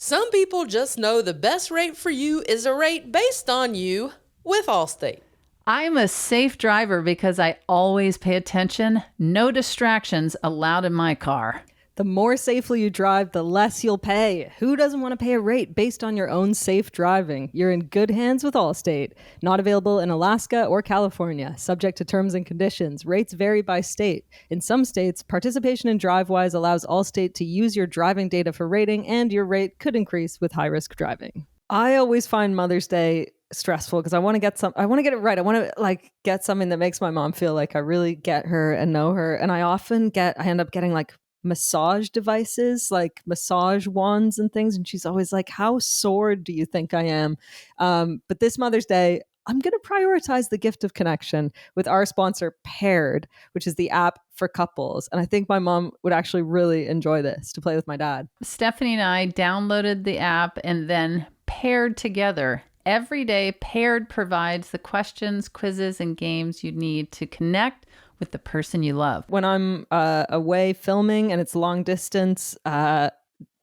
Some people just know the best rate for you is a rate based on you with Allstate. I'm a safe driver because I always pay attention. No distractions allowed in my car. The more safely you drive, the less you'll pay. Who doesn't want to pay a rate based on your own safe driving? You're in good hands with Allstate. Not available in Alaska or California. Subject to terms and conditions. Rates vary by state. In some states, participation in DriveWise allows Allstate to use your driving data for rating, and your rate could increase with high-risk driving. I always find Mother's Day stressful because I want to get it right. I want to get something that makes my mom feel like I really get her and know her. And I end up getting massage devices, like massage wands and things. And she's always like, how sore do you think I am? But this Mother's Day, I'm going to prioritize the gift of connection with our sponsor, Paired, which is the app for couples. And I think my mom would actually really enjoy this to play with my dad. Stephanie and I downloaded the app and then paired together. Every day, Paired provides the questions, quizzes, and games you need to connect with the person you love. When I'm away filming and it's long distance, then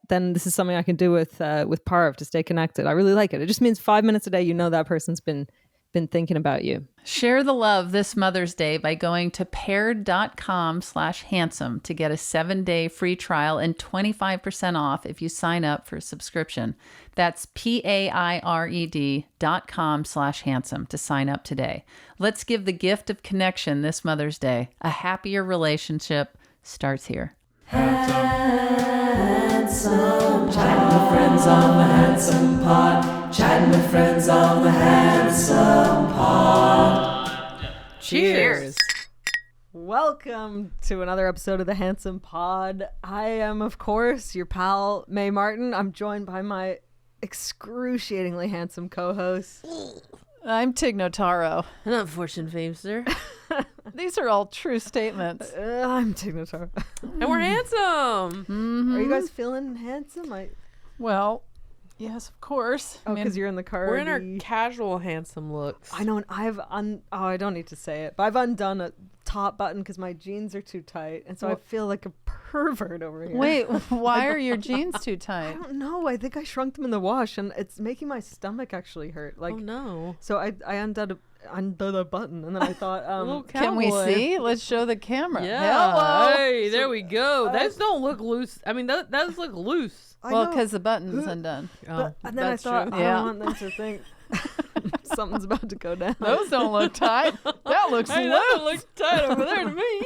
this is something I can do with Parv to stay connected. I really like it. It just means 5 minutes a day you know that person's been thinking about you. Share the love this Mother's Day by going to paired.com/handsome to get a 7-day free trial and 25% off if you sign up for a subscription. That's PAIRED.com/handsome to sign up today. Let's give the gift of connection this Mother's Day. A happier relationship starts here. Handsome, chatting with friends on the Handsome Pod. Chatting with friends on the Handsome Pod. Cheers. Welcome to another episode of the Handsome Pod. I am, of course, your pal, May Martin. I'm joined by my excruciatingly handsome co-host. I'm Tig Notaro. An unfortunate Feimster. These are all true statements. I'm Tig Notaro. And we're handsome. Mm-hmm. Are you guys feeling handsome? Well, yes, of course. Oh, because you're in the car. We're in our casual handsome looks. I know, and I don't need to say it, but I've undone a top button because my jeans are too tight, and so I feel like a pervert over here. Wait, why are your jeans too tight? I don't know. I think I shrunk them in the wash, and it's making my stomach actually hurt. Oh no! So I undid a button, and then I thought, can we see? Let's show the camera. Yeah. Hello. Hey, there we go. Those don't look loose. I mean, that does look loose. Well, because the button's undone. And then I thought, true. I don't want them to think something's about to go down. Those don't look tight. That looks Hey, loose. that looks tight over there to me.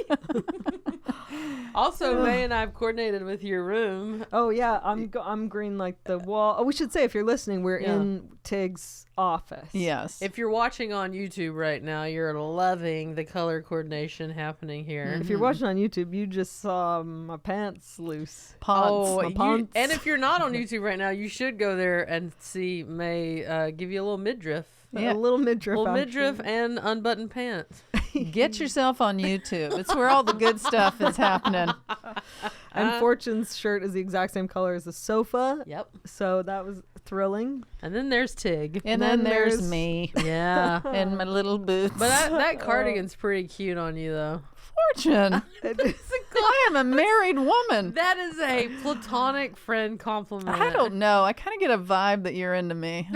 Also, May and I have coordinated with your room. Oh yeah, I'm green like the wall. Oh, we should say if you're listening, we're in Tig's office. Yes. If you're watching on YouTube right now, you're loving the color coordination happening here. If you're watching on YouTube, you just saw my pants loose. Pants. And if you're not on YouTube right now, you should go there and see May give you a little midriff. Yeah. A little midriff. Midriff and unbuttoned pants. Get yourself on YouTube. It's where all the good stuff is happening. And Fortune's shirt is the exact same color as the sofa. Yep. So that was thrilling. And then there's Tig. And then there's me. Yeah. And my little boots. But that cardigan's pretty cute on you, though. Fortune. I am a married woman. That is a platonic friend compliment. I don't know. I kind of get a vibe that you're into me.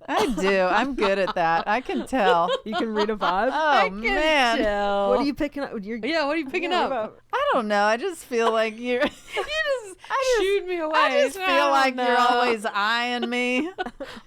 I do. I'm good at that. I can tell. You can read a vibe. Oh, man. Tell. What are you picking up? What are you picking up? I don't know. I just feel like you're... You just shooed me away. I just feel like you're always eyeing me.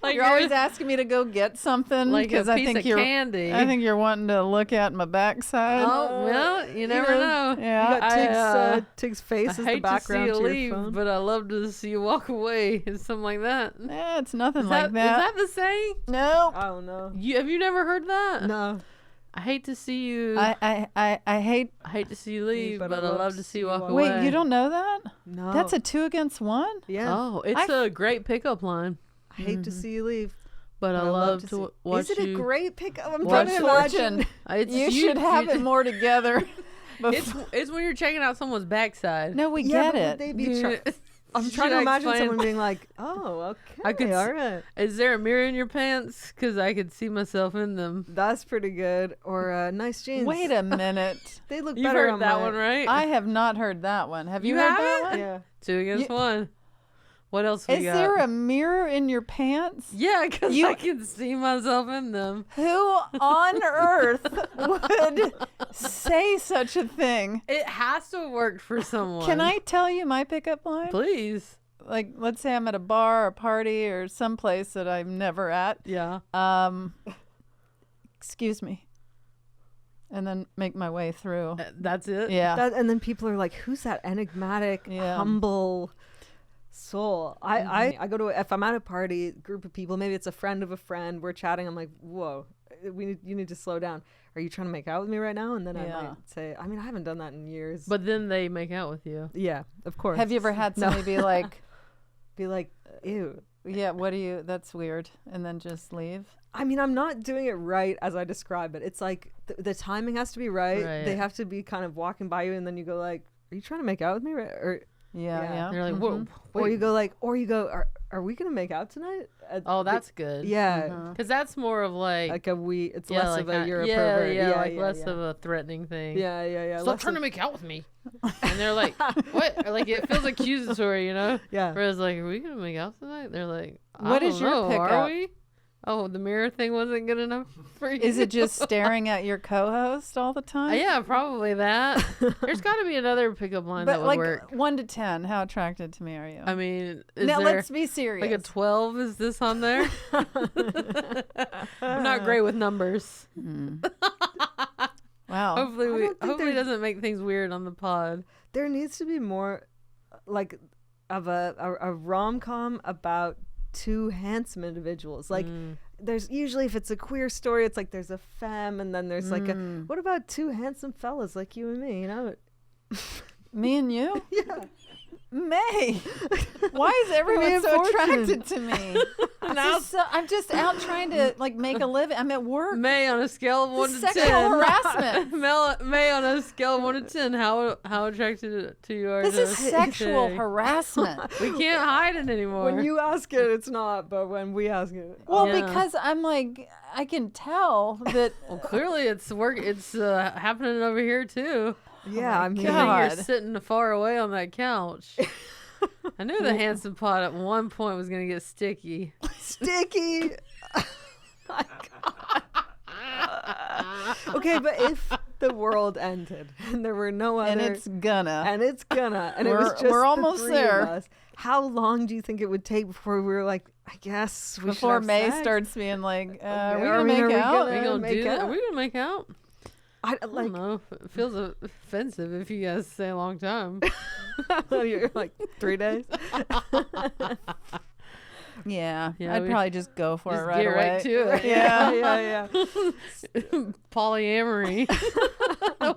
Like you're always asking me to go get something. like a I piece think of you're, candy. I think you're wanting to look at my backside. Oh, well, you never know. Yeah. You got Tig's face I as the hate to see background you to your leave, phone. but I love to see you walk away. It's something like that. Yeah, it's nothing Is like that. Is that the saying? No. I don't know. Have you never heard that? No. I hate to see you. I hate. I hate to see you leave, but I love to see you walk away. Wait, you don't know that? No. That's a 2 against 1? Yeah. Oh, it's a great pickup line. I hate to see you leave. But I love to watch you. Is it a great pickup? I'm watch trying to Fortune. imagine. You should have it more together. It's when you're checking out someone's backside. No, we Yeah, get but it. would they be I'm trying to imagine someone being like, "Oh, okay, all right." Is there a mirror in your pants? Because I could see myself in them. That's pretty good. Or nice jeans. Wait a minute. They look You've better heard on that my... one, right? I have not heard that one. Have you You heard haven't? that one? Yeah. 2 against 1. What else we Is got? there a mirror in your pants? Yeah, because I can see myself in them. Who on earth would say such a thing? It has to have worked for someone. Can I tell you my pickup line? Please. Like, let's say I'm at a bar or a party or someplace that I'm never at. Yeah. Excuse me. And then make my way through. That's it? Yeah. And then people are like, "Who's that enigmatic, humble soul?" I go to if I'm at a party, group of people, maybe it's a friend of a friend, we're chatting. I'm like, "Whoa, you need to slow down. Are you trying to make out with me right now?" And then I might say, I mean, I haven't done that in years. But then they make out with you. Yeah, of course. Have you ever had somebody be like, "Ew." yeah, what do you, that's weird, and then just leave? I mean, I'm not doing it right as I describe it. It's like the timing has to be right. They have to be kind of walking by you, and then you go like, "Are you trying to make out with me?" Right? Or Yeah. They're like, whoa. or you go like, are we gonna make out tonight? Oh, that's good. Yeah. Because that's more of like It's less like of a you're a yeah, pervert. yeah, like less of a threatening thing. Yeah. Stop trying to make out with me. And they're like, what? Or like it feels accusatory, you know? Yeah. Whereas like, are we gonna make out tonight? They're like, What is your pickup? Are we? Oh, the mirror thing wasn't good enough for you. Is it just staring at your co-host all the time? Yeah, probably that. There's got to be another pickup line But that would like work. 1 to 10, how attracted to me are you? I mean, is now there let's be serious. like a 12? Is this on there? I'm not great with numbers. Wow. Hopefully, don't think it doesn't make things weird on the pod. There needs to be more, like, of a rom-com about two handsome individuals. Like, there's usually, if it's a queer story, it's like there's a femme, and then there's like what about two handsome fellas like you and me? You know? Me and you? Yeah. May. Why is everyone so attracted to me? Now, I'm just out trying to like make a living. I'm at work. May on a scale of 1 to 10. Sexual harassment. May on a scale of 1 to 10. How attracted to you are? This is to sexual Shay? harassment. We can't hide it anymore. When you ask it, it's not, but when we ask it, Well, Yeah. because I'm like, I can tell that. Well, clearly it's It's happening over here too. yeah, I mean, God. You're sitting far away on that couch. I knew the handsome pot at one point was gonna get sticky. sticky. My God. Okay, but if the world ended and there were no other, And it's gonna. and it was just we're the almost three there. of us, how long do you think it would take before we were like, I guess we should Before have May sex? starts being like, are we I gonna mean, are make we out? gonna- We gonna make do that? out? Are we gonna make out? I I like don't know. It feels offensive if you guys say a long time. you're like 3 days. Yeah, Yeah, I'd we- probably just go for Just it right get away. right to it. Yeah. Polyamory.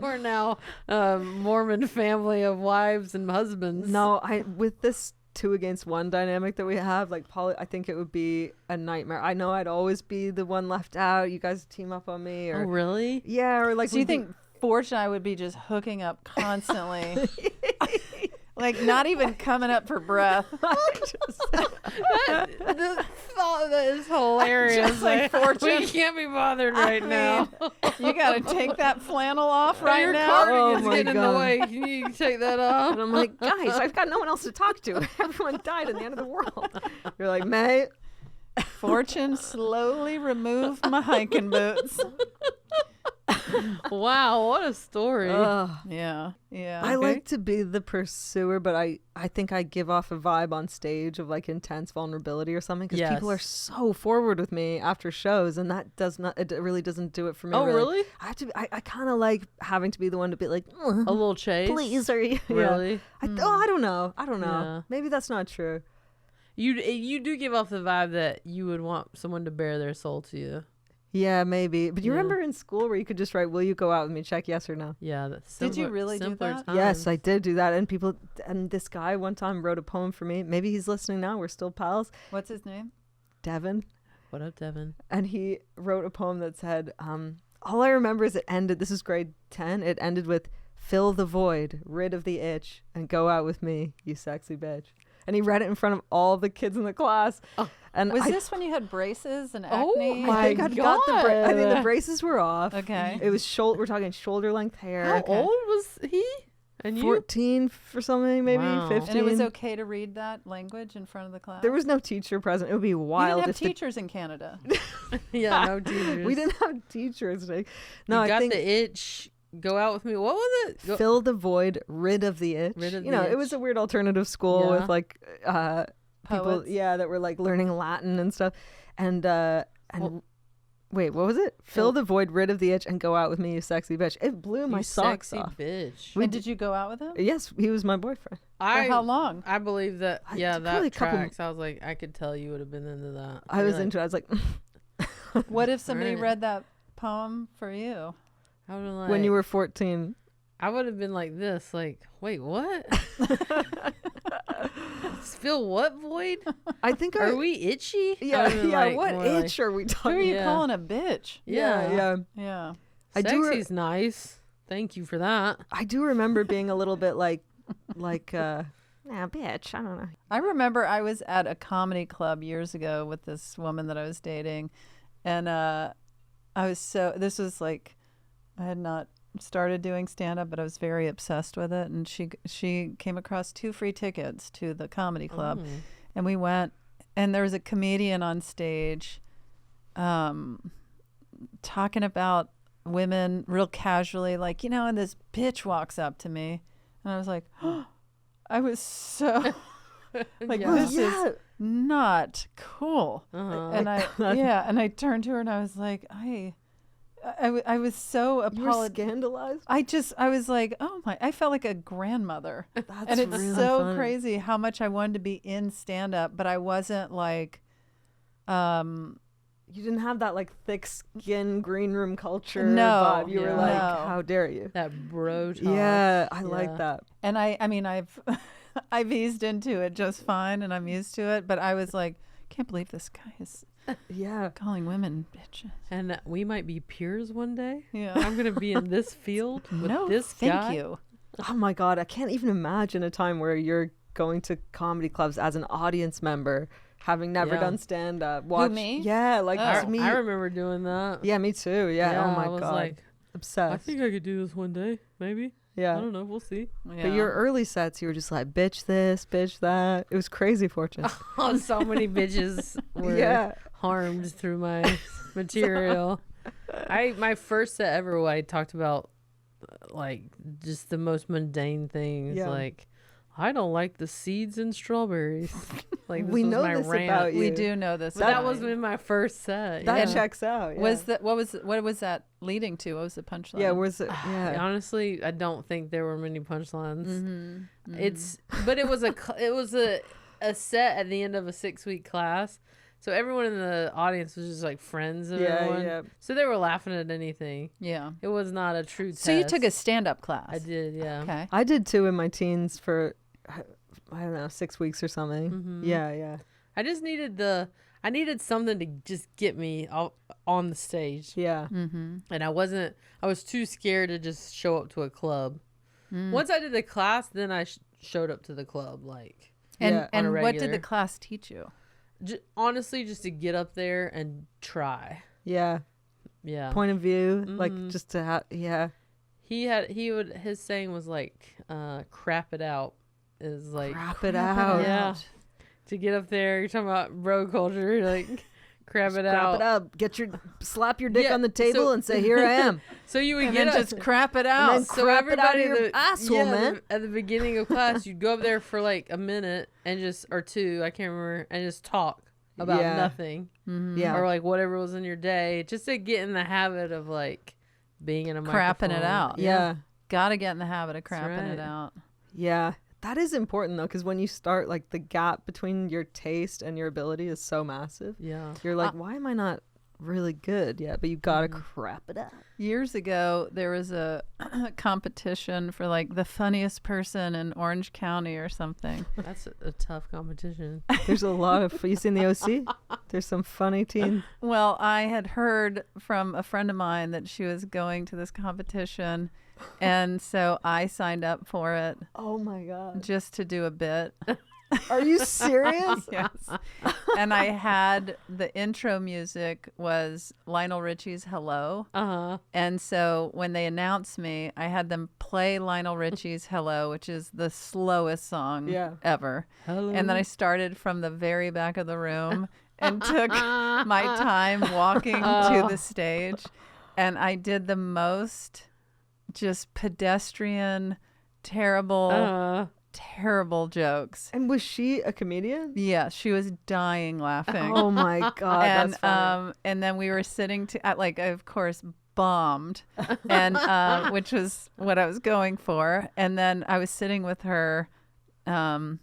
We're now a Mormon family of wives and husbands. No, with this 2 against 1 dynamic that we have, like I think it would be a nightmare. I know I'd always be the one left out. You guys team up on me, Oh, or really? yeah, or like So you think Forge and I would be just hooking up constantly? Like not even coming up for breath. The thought of that is hilarious. Just like Fortune. We can't be bothered right now. You got to take that flannel off right Your now. cardigan's Oh my getting in the God. way. Can you take that off? And I'm like, guys, I've got no one else to talk to. Everyone died in the end of the world. You're like, May. Fortune slowly removed my hiking boots. Wow, what a story. Yeah. I like to be the pursuer, but I think I give off a vibe on stage of like intense vulnerability or something, because people are Yes. so forward with me after shows, and that it really doesn't do it for me. Oh, really? I have to. I kind of like having to be the one to be like, A little chase. please, are you? Yeah. Really? I don't know. Yeah. Maybe that's not true. You do give off the vibe that you would want someone to bare their soul to you. Yeah, maybe. But you Yeah. remember in school where you could just write, "Will you go out with me?" Check yes or no. Yeah. That's Did you simpler- really do simpler that? Yes, I times. did do that. And this guy one time wrote a poem for me. Maybe he's listening now. We're still pals. What's his name? Devin. What up, Devin? And he wrote a poem that said, all I remember is it ended, this is grade 10, it ended with, "Fill the void, rid of the itch, and go out with me, you sexy bitch." and he read it in front of all the kids in the class. And Was this when you had braces and Oh acne? my I think the God. braces were off. Okay. It was we're talking shoulder length hair. How old was he? And you? 14 for something, maybe Wow. 15. And it was okay to read that language in front of the class? There was no teacher present. It would be You wild didn't have if the teachers in Canada. Yeah, no teachers. we didn't have teachers. No, You I got think the itch. Go out with me. What was it? fill the void, rid of the itch. Rid of you the know, it was itch. a weird alternative school Yeah. with like people, Poets. that were like learning Latin and stuff. And wait, what was it? Fill the void, rid of the itch, and go out with me, you sexy bitch. It blew my You socks sexy off. bitch. And did you go out with him? Yes, he was my boyfriend. For how long? I believe that. Yeah, probably that a couple- tracks. I was like, I could tell you would have been into that. I was into it. I was like, What if somebody Alright. read that poem for you? I would have like, when you were 14. I would have been like this. Like, wait, what? Fill what void? I think Are we itchy? I Yeah, would've been like, what more like, itch are we Who talking are you Yeah. calling a bitch? Yeah. Yeah. I do re- Sexy's nice. Thank you for that. I do remember being a little bit like, bitch. I don't know. I remember I was at a comedy club years ago with this woman that I was dating, and this was like, I had not started doing stand-up, but I was very obsessed with it, and she came across 2 free tickets to the comedy club, Mm. and we went, and there was a comedian on stage talking about women real casually, like, and this bitch walks up to me, and I was like, I was so like, Yeah. this is not cool. Uh-huh. And I turned to her and I was like, I was so You were apologetic. scandalized? I was like, oh my, I felt like a grandmother. That's And it's really so funny. crazy how much I wanted to be in stand up, but I wasn't like, You didn't have that like thick skin green room culture No, vibe. You were yeah. like, No. how dare you? That bro talk. Yeah, I Yeah. like that. and I mean, I've eased into it just fine and I'm used to it, but I was like, can't believe this guy is Yeah. calling women bitches. And we might be peers one day. Yeah. I'm gonna be in this field with No, this thank guy. you. Oh my God, I can't even imagine a time where you're going to comedy clubs as an audience member, having never Yeah. done stand up. Watch me? Yeah, like Oh. just me. I remember doing that. Yeah, me too. Yeah. Oh my I was God. like, I Obsessed. think I could do this one day, maybe. I Yeah. don't know. We'll see. But your early sets, you were just like, bitch this, bitch that. It was crazy, Fortune. Oh, so many bitches were Yeah. harmed through my material. My first set ever, I talked about like just the most mundane things, Yeah. like I don't like the seeds in strawberries. Like this We was know my this rant. about you. We do know this. But that about was you. in my first set. That yeah. checks out. Yeah. what was that leading to? What was the punchline? Yeah, was it? Yeah. Honestly, I don't think there were many punchlines. Mm-hmm. But it was a set at the end of a 6-week class. So everyone in the audience was just like friends of everyone. Yeah. So they were laughing at anything. Yeah. It was not a true test. So you took a stand-up class. I did, yeah. Okay. I did too in my teens for, I don't know, 6 weeks or something. Mm-hmm. Yeah. I just needed something to just get me on the stage. Yeah. Mm-hmm. And I was too scared to just show up to a club. Once I did the class, then I showed up to the club. Like, And Yeah. and On a what did regular. the class teach you? honestly, just to get up there and try. Yeah. Yeah. Point of view, like Mhm. just to have, yeah. His saying was like, crap it out is like, Crap it out. yeah. To get up there, you're talking about bro culture, like, crap it Crap out. it up. Slap your dick Yeah, on the table so- and say, here I am. So you would And get then up. just crap it And out. then crap it out of your asshole, man. At the beginning of class, you'd go up there for like a minute and or two, I can't remember, and just talk about Yeah. nothing Yeah. or like whatever was in your day, just to get in the habit of like being in a Crapping it microphone. out. Yeah. Gotta get in the habit of That's crapping it right. out. Yeah. That is important though, because when you start, like the gap between your taste and your ability is so massive. Yeah. You're like, why am I not really good yet? But you gotta crap it out. Years ago, there was a competition for like the funniest person in Orange County or something. That's a tough competition. There's a lot of, you seen the OC? There's some funny teens. Well, I had heard from a friend of mine that she was going to this competition, and so I signed up for it Oh my God. just to do a bit. Are you serious? Yes. And I had the intro music was Lionel Richie's Hello. Uh-huh. And so when they announced me, I had them play Lionel Richie's Hello, which is the slowest song ever. Hello. And then I started from the very back of the room and took my time walking to the stage. And I did the most just pedestrian, terrible jokes. And was she a comedian? Yeah, she was dying laughing. Oh my God. And that's funny. and then we were sitting I of course bombed, and which was what I was going for. And then I was sitting with her. I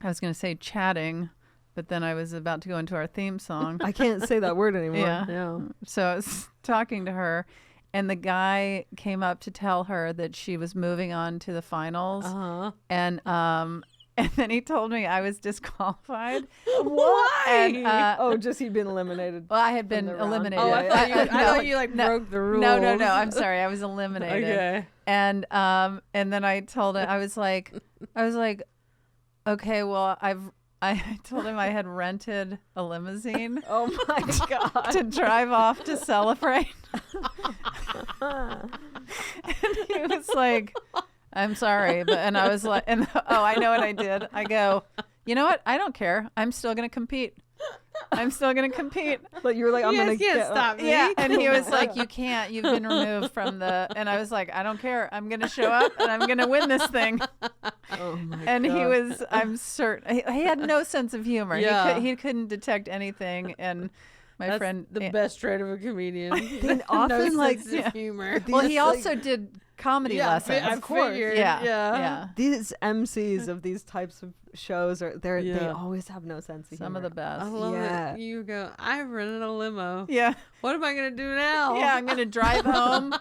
was going to say chatting, but then I was about to go into our theme song. I can't say that word anymore. Yeah. So I was talking to her. And the guy came up to tell her that she was moving on to the finals. Uh-huh. And then he told me I was disqualified. Why? And, just he'd been eliminated. well, I had been the round. eliminated. Oh, I thought you broke the rules. No. I'm sorry. I was eliminated. Okay. And then I told him I was like, okay, well, I told him I had rented a limousine. Oh my God. To drive off to celebrate. And he was like, I'm sorry, and I was like, I know what I did. I go, you know what? I don't care. I'm still gonna compete. But you were like, I'm You gonna guys can't get stop me. Yeah, and he was like, you can't. You've been removed from the. And I was like, I don't care. I'm gonna show up and I'm gonna win this thing. Oh my And God. he was. I'm certain. He had no sense of humor. Yeah. He couldn't detect anything. And my That's friend, the best trait of a comedian. They often no like sense of humor. well, he these, also did comedy lessons. I figured. Yeah. these MCs of these types of shows they Yeah. always have no sense of Some humor. of the best. I love Yeah. it. You go, I rented a limo. Yeah. What am I going to do now? Yeah, I'm going to drive home,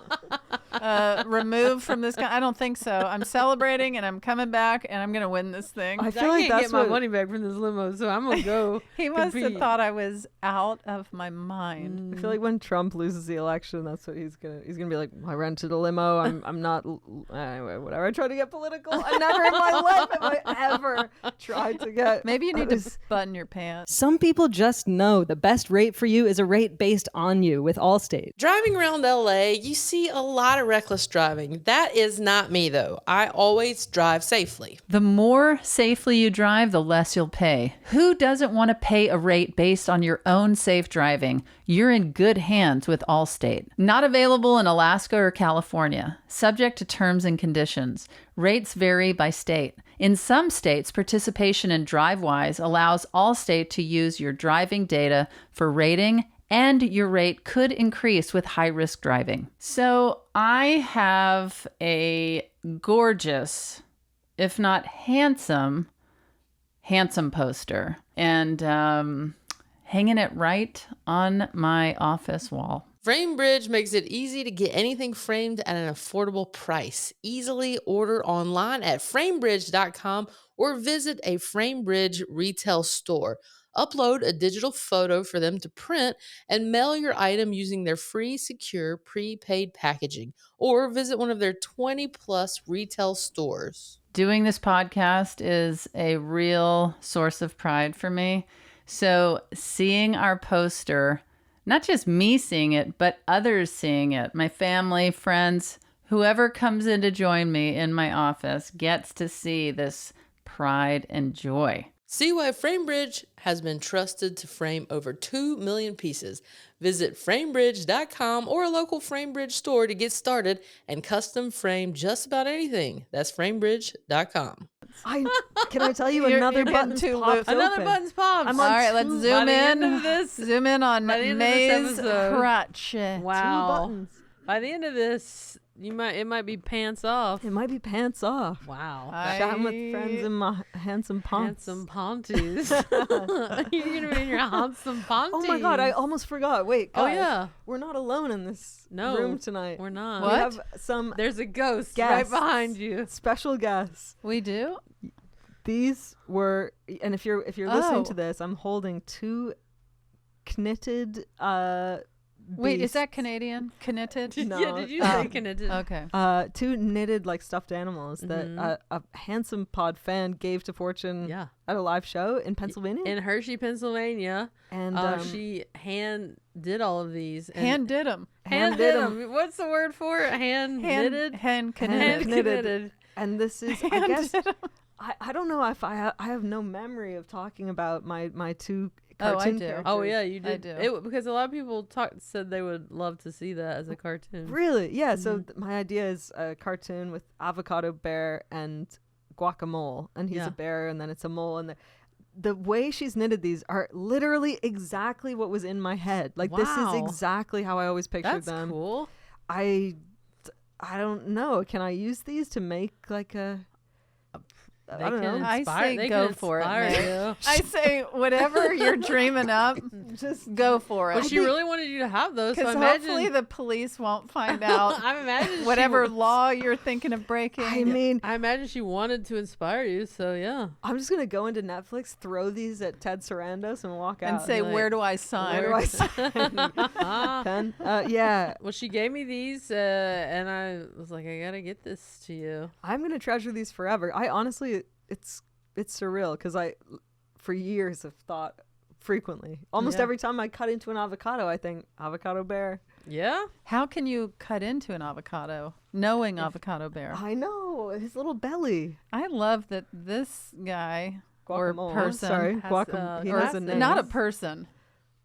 removed from this. I don't think so. I'm celebrating and I'm coming back and I'm going to win this thing. I I feel like can't that's get my what money back from this limo, so I'm going to go. He must have compete. thought I was out of my mind. I feel like when Trump loses the election, that's what he's gonna be like. I rented a limo. I'm not. Anyway, whatever. I try to get political. I never in my life have I ever tried to get. Maybe you need to button your pants. Some people just know the best rate for you is a rate based on you with Allstate. Driving around LA, you see a lot of reckless driving. That is not me, though. I always drive safely. The more safely you drive, the less you'll pay. Who doesn't want to pay a rate based on your own safe driving? You're in good hands with Allstate. Not available in Alaska or California. Subject to terms and conditions. Rates vary by state. In some states, participation in DriveWise allows Allstate to use your driving data for rating, and your rate could increase with high-risk driving. So I have a gorgeous, if not handsome poster, and hanging it right on my office wall. Framebridge makes it easy to get anything framed at an affordable price. Easily order online at framebridge.com or visit a Framebridge retail store. Upload a digital photo for them to print and mail your item using their free, secure, prepaid packaging, or visit one of their 20-plus retail stores. Doing this podcast is a real source of pride for me. So seeing our poster, not just me seeing it, but others seeing it, my family, friends, whoever comes in to join me in my office gets to see this pride and joy. See why Framebridge has been trusted to frame over 2 million pieces. Visit framebridge.com or a local Framebridge store to get started and custom frame just about anything. That's framebridge.com. Can I tell you You're another getting button too popped loose. Another open? button's popped. I'm All on right, let's two- zoom by the in. end of this- Zoom in on by the end of this May's episode- crutch. Wow. buttons. By the end of this, it might be pants off. It might be pants off. Wow. Chatting with friends in my handsome pants. Handsome panties. You're gonna be in your handsome panties. Oh my God, I almost forgot. Wait, Oh, guys, yeah. we're not alone in this No, room tonight. We're not. We What? have some There's a ghost Guests. right behind you. special guests. We do? These were, and if you're Oh. listening to this, I'm holding two knitted Wait, is beasts. that Canadian? Knitted? No. Yeah, did you say connected? Okay. Two knitted like stuffed animals that a handsome pod fan gave to Fortune Yeah. at a live show in Pennsylvania. In Hershey, Pennsylvania. And She hand did all of these. And Hand did them. hand did them. What's the word for it? Hand knitted? Hand Hand knitted. knitted. And this is, I Hand guess, did 'em. I don't know if I have no memory of talking about my two Oh, I cartoon do. characters. Oh yeah, you I did. do. Because a lot of people said they would love to see that as a cartoon. Really? Yeah. So my idea is a cartoon with Avocado bear and GuacaMOLE, and he's Yeah. a bear, and then it's a mole, and the way she's knitted these are literally exactly what was in my head. Like this is Wow. exactly how I always pictured That's them. cool. I don't know. Can I use these to make like a? I don't know. I say they go can for it, inspire Meg. you. I say whatever you're dreaming up, Just go for But it. she really wanted you to have those. So Because imagine, hopefully the police won't find out I imagine she whatever wa- law you're thinking of breaking. I mean, I imagine she wanted to inspire you. So yeah. I'm just gonna go into Netflix, throw these at Ted Sarandos, and walk out. and say, like, where do I sign? Where do I sign? Pen? Yeah, Well, she gave me these, and I was like, I gotta get this to you. I'm gonna treasure these forever. I honestly, it's surreal because I, for years, have thought frequently. Almost Yeah. every time I cut into an avocado, I think avocado bear. Yeah. How can you cut into an avocado knowing avocado bear? I know his little belly. I love that this guy or Guacamole. person, Sorry, has, guacamole. He or has a name. not a person.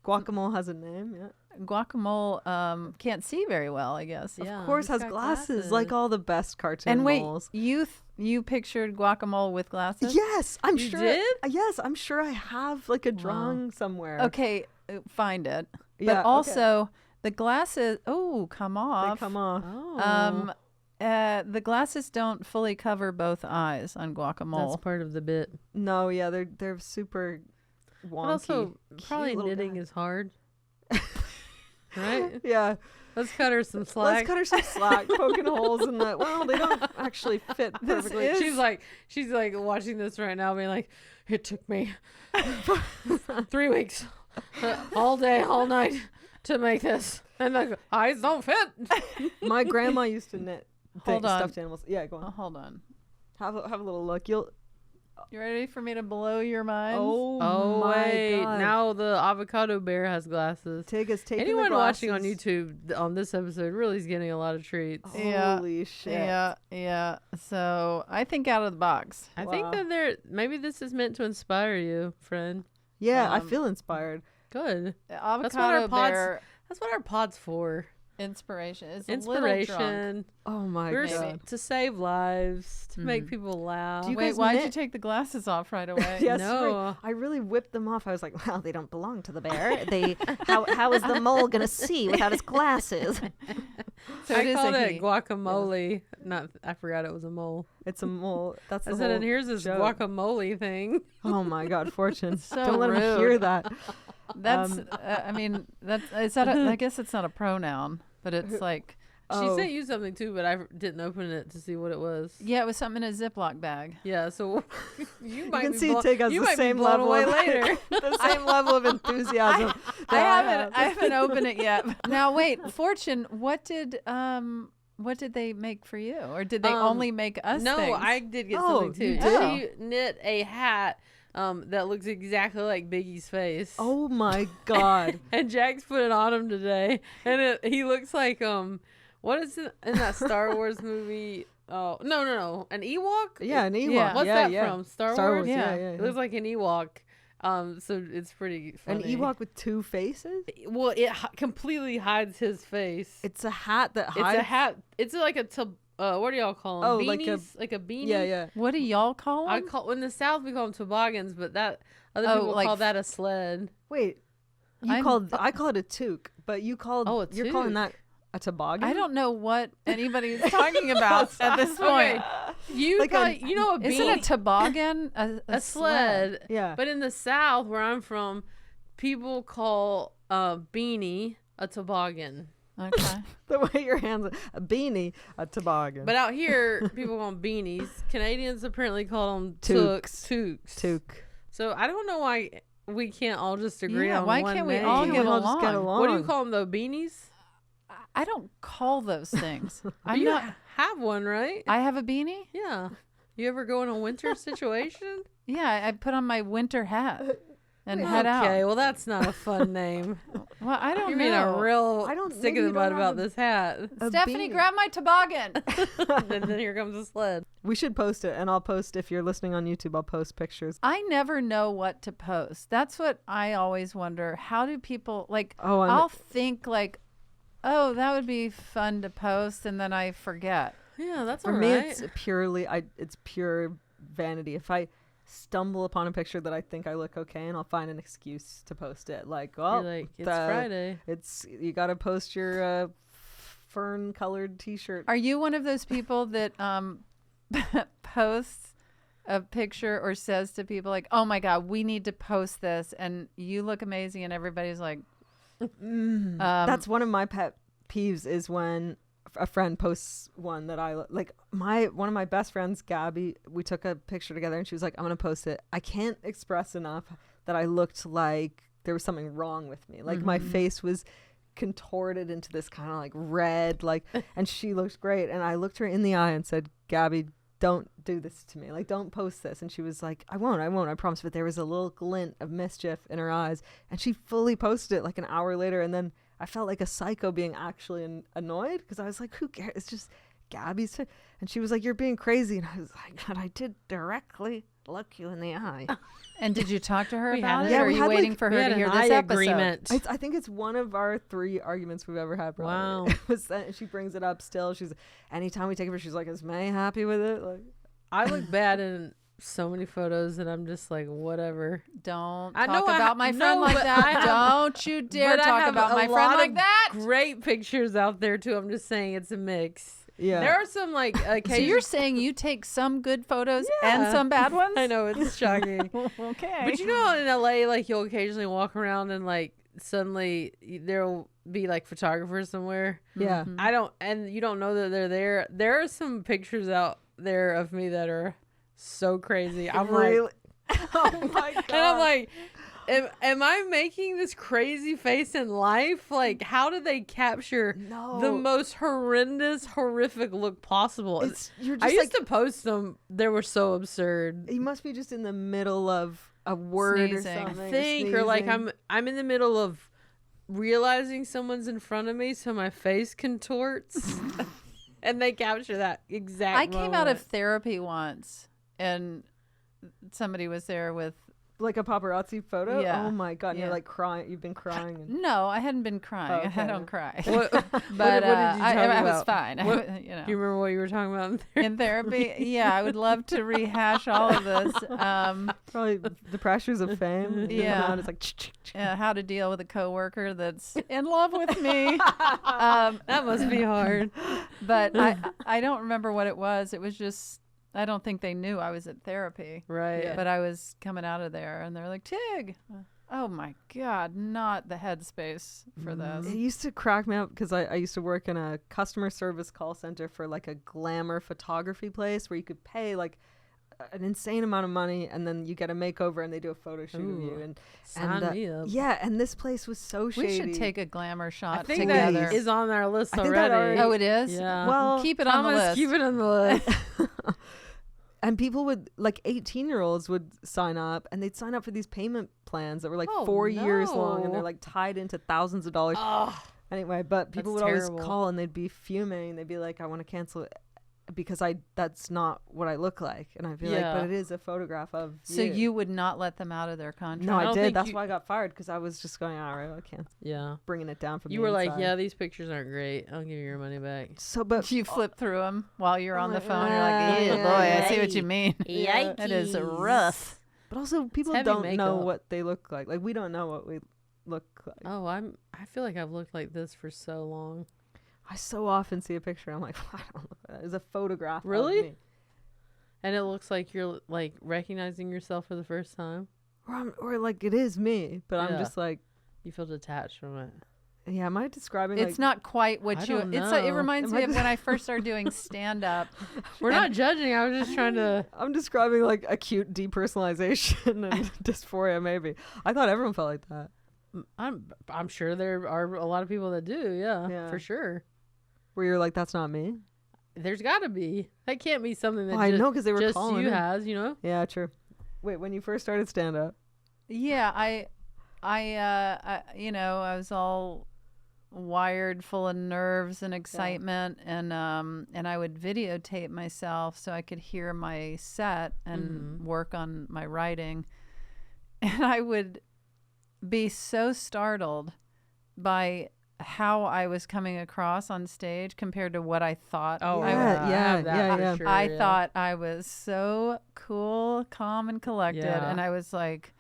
Guacamole has a name. Yeah. GuacaMOLE can't see very well, I guess. Yeah. Of course, he's has got glasses, like all the best cartoon And wait, moles. you pictured GuacaMOLE with glasses? Yes, I'm You sure. did? Yes, I'm sure I have like a drawing somewhere. Okay, find it. Yeah, But okay. also the glasses. Oh, come They off. come off. Oh. The glasses don't fully cover both eyes on GuacaMOLE. That's part of the bit. No, yeah, they're super wonky. But also, Cute probably little knitting guy. is hard. Right? Yeah, Let's cut her some slack. let's cut her some slack, poking holes in the. Well, they don't actually fit perfectly. She's like watching this right now, being like, it took me 3 weeks, all day, all night to make this, and the eyes don't fit. My grandma used to knit Hold on. stuffed animals. Yeah, go on. Oh, hold on. Have a little look. You ready for me to blow your mind? Oh my wait, God. now the avocado bear has glasses. Taking Anyone the watching on glasses. YouTube on this episode really is getting a lot of treats. Yeah. Holy shit. Yeah. So I think out of the box. I think that maybe this is meant to inspire you, friend. Yeah, I feel inspired. Good. Avocado bear That's what our pod's for. inspiration. It's a little drunk. Inspiration. Oh my We're God. to save lives, to make people laugh. Do you Wait, guys why'd you knit? take the glasses off right away? Yes, No. right. I really whipped them off. I was like, well, they don't belong to the bear. They how is the mole gonna see without his glasses? So I it is called a it he. guacamole. Not, I forgot it was a mole. It's a mole. That's the I said, whole and here's this joke. guacamole thing. Oh my God, Fortune! So Don't let him hear rude. that. That's. I mean, it's not. I guess it's not a pronoun, but it's like. She Oh. sent you something too, but I didn't open it to see what it was. Yeah, it was something in a Ziploc bag. Yeah, so you might can be see blown, Tig has you the might same be blown level away of later. the same level of enthusiasm. I that haven't. I haven't opened it yet. Now wait, Fortune. What did they make for you, or did they only make us? No, things? I did get Oh, something too. you did? She knit a hat that looks exactly like Biggie's face. Oh my God! And Jack's put it on him today, and he looks like what is it in that Star Wars movie? Oh no, an Ewok. Yeah, an Ewok. Yeah. What's yeah, that yeah. from? Star Star Wars. Wars. Yeah, Yeah. yeah. It looks like an Ewok. So it's pretty An funny. Ewok with two faces. Well, it completely hides his face. It's a hat that It's hides. a hat. It's like a what do y'all call them? Oh, Beanies? like a- like a beanie. Yeah, yeah. What do y'all call them? I call in the South we call them toboggans, but that other Oh, people like call that a sled. Wait, I call it a toque, but you called. Oh, a You're calling toque. that a toboggan. I don't know what anybody's talking about at this point. You Like probably, you know a Isn't a beanie, toboggan a sled? Yeah. But in the South where I'm from, people call a beanie a toboggan. Okay. The way your hands, a beanie, a toboggan. But out here, people call them beanies. Canadians apparently call them Toques. toques. toque. So I don't know why we can't all just agree Yeah, on why one can't we name? all get We'll just get along? What do you call them, though? Beanies? I don't call those things. I'm You not. have one, right? I have a beanie. Yeah. You ever go in a winter situation? Yeah, I put on my winter hat and head out. Okay, well, that's not a fun name. Well, I don't You know. mean a real I don't- stick maybe in the you don't mud have about a- this hat. A Stephanie, beanie. grab my toboggan. And then here comes the sled. We should post it, and I'll post, if you're listening on YouTube, I'll post pictures. I never know what to post. That's what I always wonder. How do people like? Oh, I'll think like, oh, that would be fun to post, and then I forget. Yeah, that's For all me, right. it's purely, it's pure vanity. If I stumble upon a picture that I think I look okay, and I'll find an excuse to post it. Like, well, You're like, it's the- Friday. It's, you got to post your fern-colored T-shirt. Are you one of those people that posts a picture or says to people like, "Oh my God, we need to post this," and you look amazing, and everybody's like, That's one of my pet peeves, is when a friend posts one that I like. One of my best friends, Gabby, we took a picture together, and she was like, "I'm gonna post it." I can't express enough that I looked like there was something wrong with me. Like my face was contorted into this kind of like red, like, and she looked great. And I looked her in the eye and said, "Gabby, don't do this to me. Like, don't post this." And she was like, I won't, I promise. But there was a little glint of mischief in her eyes, and she fully posted it like an hour later. And then I felt like a psycho being actually annoyed, because I was like, who cares? It's just Gabby's. And she was like, "You're being crazy." And I was like, "But I did directly look you in the eye." And did you talk to her We about had it? it. or Yeah, are we you had, waiting like- for We her had to hear an this eye episode? agreement. I think it's one of our 3 arguments we've ever had. Probably. Wow. It was that she brings it up still. She's, anytime we take a picture, she's like, "Is May happy with it?" Like, I look bad in so many photos that I'm just like, whatever. Don't I talk know about my friend no, like but that. I have- Don't you dare but I talk have about a my lot friend of like that. Great pictures out there too. I'm just saying it's a mix. yeah. There are some like So occasions. you're saying you take some good photos and Yeah. some bad ones? I know, it's shocking. Okay. But you know how in LA, like, you'll occasionally walk around and like suddenly there'll be like photographers somewhere. Yeah. I don't, and you don't know that they're there. There are some pictures out there of me that are so crazy. I'm Really? like, Oh my god. and I'm like, am I making this crazy face in life? Like, how did they capture No. the most horrendous, horrific look possible? You're I just used like, to post them. They were so absurd. you must be just in the middle of a word Sneezing. or I something. Think, or like sneezing. I'm in the middle of realizing someone's in front of me, so my face contorts, and they capture that exact. I came out of moment. therapy once, and somebody was there with. like a paparazzi photo. Yeah. Oh my god. And Yeah. you're like crying. You've been crying. And, No, I hadn't been crying. okay. I don't cry. What, But what did you I was talk about? fine. What- you know. Do you remember what you were talking about in there? In therapy, yeah, I would love to rehash all of this. probably the pressures of fame. Yeah. And it's like, How to deal with a coworker that's in love with me. That must be hard. But I don't remember what it was. It was just, I don't think they knew I was at therapy. Right. But I was coming out of there, and they're like, "Tig, oh my God, not the headspace for this." it used to crack me up, because I used to work in a customer service call center for like a glamour photography place where you could pay like an insane amount of money, and then you get a makeover and they do a photo shoot of you. Ooh. And Sign me up. yeah, and this place was so shady. We should take a glamour I shot think together. that is on our list I think that already. already- Oh, it is? Yeah. Well, Keep it on the Thomas, list. keep it on the list. And people would, like 18-year-olds would sign up, and they'd sign up for these payment plans that were like Oh, 4 years long, and they're no. like tied into thousands of dollars. Oh, Anyway, but people That's would terrible. always call, and they'd be fuming. They'd be like, "I want to cancel it because that's not what I look like." And I'd be like, Yeah. "But it is a photograph of So you would not let them out of their contract? No, I don't did. think That's you- why I got fired, because I was just going, "All right, I can't." yeah. Bringing it down from You the were like, inside. yeah, these pictures aren't great. I'll give you your money back. So, but You flip through them while you're on the like, phone. You're like, "Yeah, boy, I see what you Yikes. mean. It is rough." but also people heavy don't know makeup. what they look like. Like we don't know what we look like. Oh, I feel like I've looked like this for so long. I so often see a picture. I'm like, I don't look like that. It's a photograph. Really? Of me. And it looks like you're like recognizing yourself for the first time. Or like it is me, but I'm Yeah. just like, You feel detached from it. Yeah, am I describing It's not quite what I you. don't It know. reminds me of when I first started doing stand up. We're not judging. I was just trying to. I'm describing like acute depersonalization and dysphoria. Maybe I thought everyone felt like that. I'm sure there are a lot of people that do. Yeah, Yeah. for sure. Where you're like, that's not me. There's got to be. That can't be something that I know because they were just calling you it. has. You know. Yeah, true. Wait, when you first started stand up. Yeah, I I was all wired full of nerves and excitement, and I would videotape myself so I could hear my set and work on my writing, and I would be so startled by how I was coming across on stage compared to what I thought. Oh, I yeah, was. yeah. Sure, I thought I was so cool, calm, and collected, Yeah. and I was like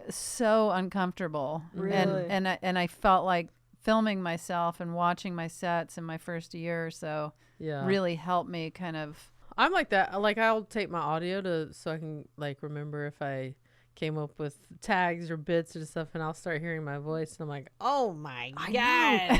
so uncomfortable. Really? And I felt like filming myself and watching my sets in my first year or so Yeah. really helped me kind of. I'm like that. Like I'll tape my audio so I can like remember if I came up with tags or bits or stuff, and I'll start hearing my voice, and I'm like, oh my god,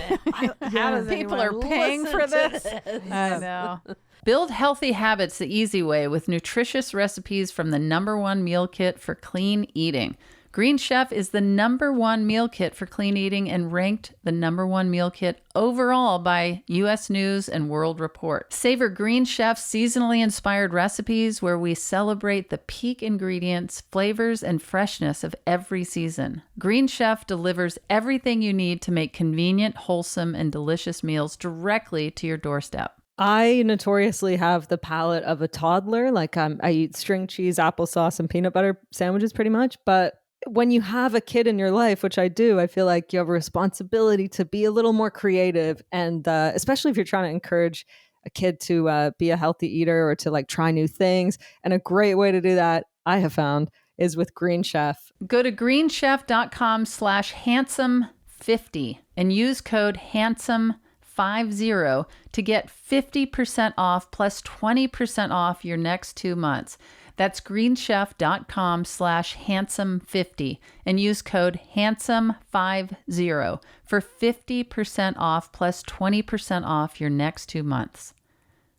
how does People anyone are paying listen for to this. I know. Build healthy habits the easy way with nutritious recipes from the #1 meal kit for clean eating. Green Chef is the #1 meal kit for clean eating and ranked the #1 meal kit overall by U.S. News and World Report. Savor Green Chef's seasonally inspired recipes where we celebrate the peak ingredients, flavors, and freshness of every season. Green Chef delivers everything you need to make convenient, wholesome, and delicious meals directly to your doorstep. I notoriously have the palate of a toddler. Like I eat string cheese, applesauce, and peanut butter sandwiches pretty much. But when you have a kid in your life, which I do, I feel like you have a responsibility to be a little more creative. And especially if you're trying to encourage a kid to be a healthy eater or to like try new things. And a great way to do that, I have found, is with Green Chef. Go to greenchef.com/handsome50 and use code handsome50 to get 50% off plus 20% off your next 2 months. That's greenchef.com/handsome50 and use code handsome50 for 50% off plus 20% off your next 2 months.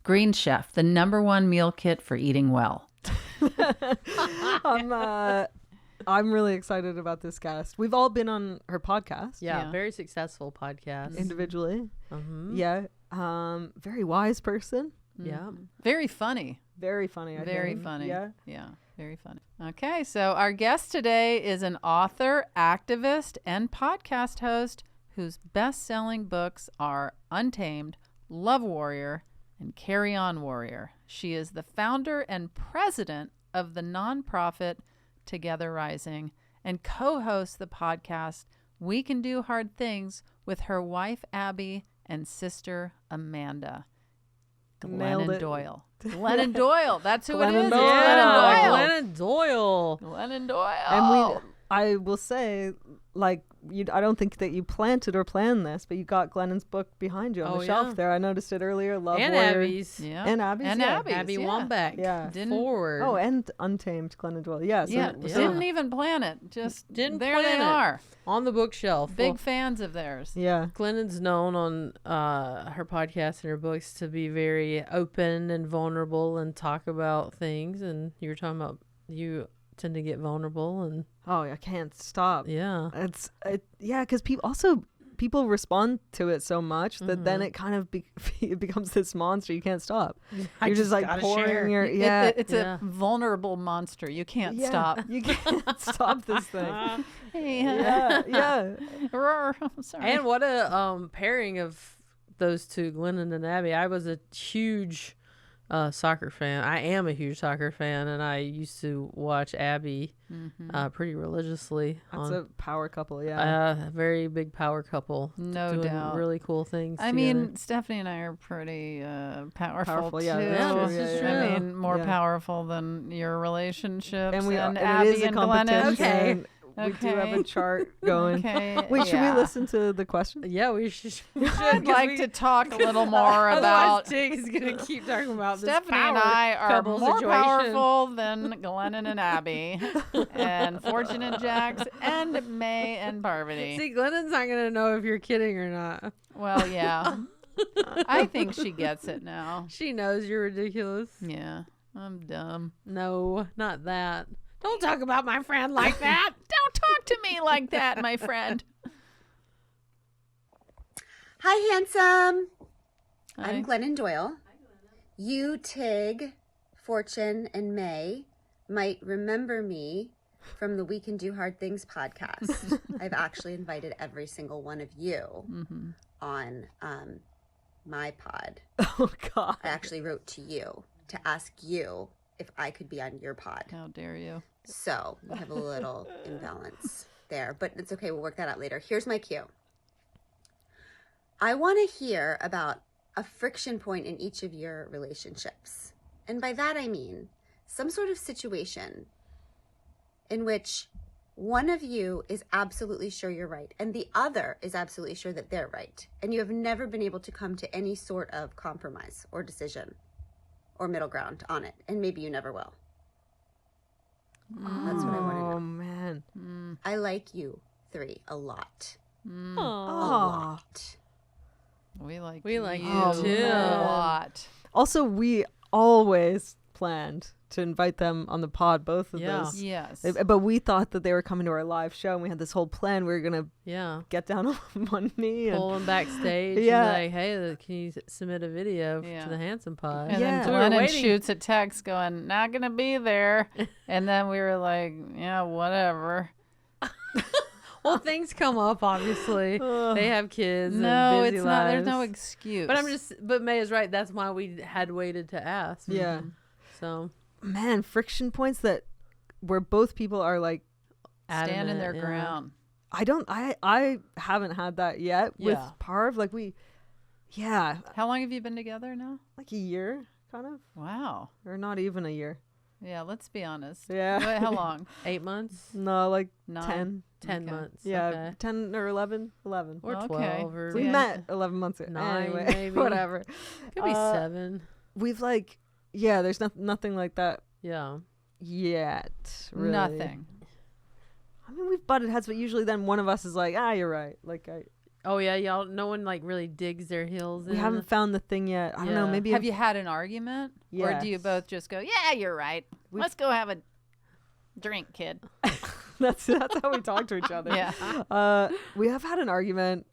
Green Chef, the #1 meal kit for eating well. I'm really excited about this guest. We've all been on her podcast. Yeah, very successful podcast. Individually. Mm-hmm. Yeah. Very wise person. Yeah. Very funny. Very funny. I Very think. funny. Yeah. Yeah, very funny. Okay, so our guest today is an author, activist, and podcast host whose best-selling books are Untamed, Love Warrior, and Carry On Warrior. She is the founder and president of the nonprofit Together Rising and co-hosts the podcast We Can Do Hard Things with her wife, Abby, and sister, Amanda. Nailed Glennon it. Doyle. Glennon Doyle. That's who Glennon it is. Doyle. It's Glennon Doyle. Glennon Doyle. And I will say, like, I don't think that you planted or planned this, but you got Glennon's book behind you on Oh, the shelf yeah. there. I noticed it earlier. Love And Warrior. Abby's. Yeah. And Abby's. And yeah. Abby's, Abby yeah. Wambach. Yeah. Forward. Oh, and Untamed Glennon Doyle. Yeah. So, Yeah, so- didn't even plan it. Just Didn't there plan they it. are. On the bookshelf. Big Well, fans of theirs. yeah. Glennon's known on her podcast and her books to be very open and vulnerable and talk about things. And you were talking about you tend to get vulnerable and Oh, I can't stop. yeah. Yeah, because people respond to it so much that then it kind of it becomes this monster you can't stop. You're just like gotta pouring share. your yeah. It's Yeah. a vulnerable monster. You can't Yeah, stop. You can't stop this thing. Hey, Yeah. sorry. And what a pairing of those two, Glennon and Abby. I was a huge soccer fan. I am a huge soccer fan, and I used to watch Abby pretty religiously. That's a power couple, yeah. Very big power couple. No doing doubt. really cool things. I together. mean, Stephanie and I are pretty powerful, yeah, too. that's true, this is I true. mean, more Yeah. powerful than your relationships And and it Abby is a and competition. Glennon. Okay. We do have a chart going. Okay. Wait, should we yeah. listen to the question? Yeah, we should. I'd like to talk a little more about. Tig is gonna keep talking about Stephanie this and I are couple more situation. powerful than Glennon and Abby, and Fortune and Jax, and May and Parvati. See, Glennon's not gonna know if you're kidding or not. Well, yeah. I think she gets it now. She knows you're ridiculous. Yeah, I'm dumb. No, not that. Don't talk about my friend like that. Don't talk to me like that, my friend. Hi, handsome. Hi. I'm Glennon Doyle. You, Tig, Fortune, and May might remember me from the We Can Do Hard Things podcast. I've actually invited every single one of you on my pod. Oh, God. I actually wrote to you to ask you if I could be on your pod. How dare you? So we have a little imbalance there, but it's okay. We'll work that out later. Here's my cue. I want to hear about a friction point in each of your relationships. And by that, I mean some sort of situation in which one of you is absolutely sure you're right and the other is absolutely sure that they're right. And you have never been able to come to any sort of compromise or decision or middle ground on it. And maybe you never will. That's what I want to know. Oh, man. I like you three a lot. A Aw. lot. We like We like you you too. a lot. Also, we always planned to invite them on the pod, both of Yeah. those. Yes. But we thought that they were coming to our live show, and we had this whole plan. We were going to Yeah. get down on one knee. Pull them backstage. Yeah. And like, hey, can you submit a video Yeah. to the Handsome Pod? And Yeah. then We were Glennon waiting. shoots a text going, not going to be there. And then we were like, yeah, whatever. Well, things come up, obviously. They have kids. No, and busy it's not. There's no lives. excuse. But May is right. That's why we had waited to ask. Yeah. So Man, friction points that where both people are like, standing adamant, their yeah. ground. I haven't had that yet with Yeah. Parv. Like How long have you been together now? like a year, kind of, Wow. or not even a year. Yeah, let's be honest. Yeah. Wait, how long? 8 months, No, like 9? 10 Okay. months. Yeah, Okay. 10 or 11. Or Okay. 12. Or We Yeah. met 11 months ago. 9 Anyway, maybe. whatever. Could be Uh, 7. We've like, yeah, there's nothing like that Yeah. yet. Really. Nothing. I mean, we've butted heads, but usually then one of us is like, you're right. Like, Oh, yeah. Y'all, no one like really digs their heels we in. haven't found the thing yet. I don't know. Yeah. Maybe Have you had an argument? Or do you Yes. both just go, yeah, you're right. Let's go have a drink, kid. that's how we talk to each other. Yeah. We have had an argument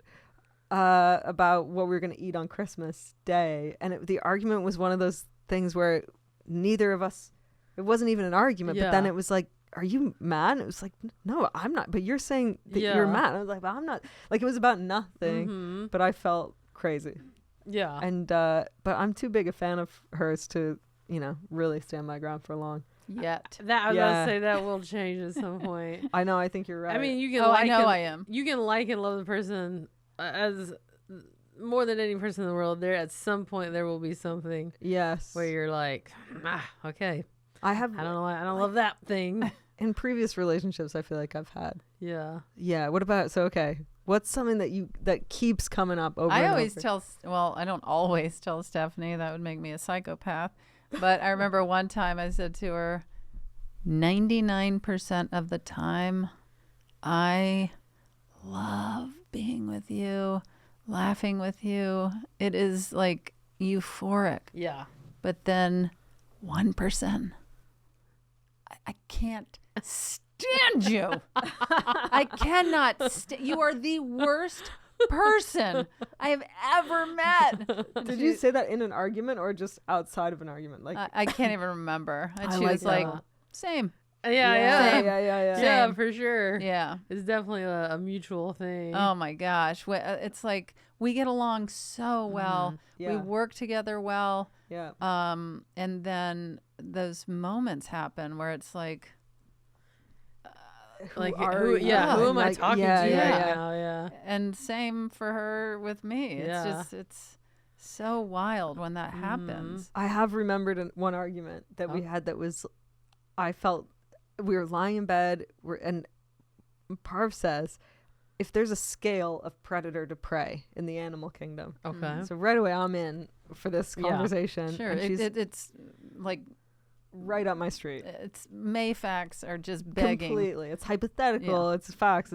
about what we were going to eat on Christmas Day, and the argument was one of those things where neither of us. It wasn't even an argument, but then Yeah. it was like, "Are you mad?" And it was like, "No, I'm not." But you're saying that you're Yeah. mad. I was like, "Well, I'm not." Like it was about nothing, Mhm. but I felt crazy, Yeah. and but I'm too big a fan of hers to really stand my ground for long. Yet. That I was about Yeah. to say that will change at some point. I know. I think you're right. I mean, you can Oh, like I know and, I am. You can like and love the person as more than any person in the world. There at some point there will be something yes, where you're like, okay, I have. I don't know, I don't love that thing. In previous relationships, I feel like I've had. Yeah. Yeah. What about what's something that keeps coming up over I and always over? tell, well, I don't always tell Stephanie. That would make me a psychopath. But I remember one time I said to her, 99% of the time, I love being with you, laughing with you. It is like euphoric. Yeah. But then 1%, I can't stand you. I cannot. You are the worst person I have ever met. Did you say that in an argument or just outside of an argument? Like, I can't even remember. And I she like was like, that. same. Yeah. yeah, Yeah. yeah. Yeah, Same. for sure. Yeah. It's definitely a mutual thing. Oh my gosh. It's like we get along so well. Yeah. We work together well. Yeah. And then those moments happen where it's like, like are you? who am I Like, talking yeah, to yeah, right yeah. now? Yeah. and same for her with me. It's Yeah. just, it's so wild when that happens. I have remembered one argument that we had that was, I felt we were lying in bed and Parv says, if there's a scale of predator to prey in the animal kingdom. Okay. So right away I'm in for this conversation. Sure. And she's It's like right up my street. it's Mayfax are just begging. Completely. It's hypothetical. It's facts.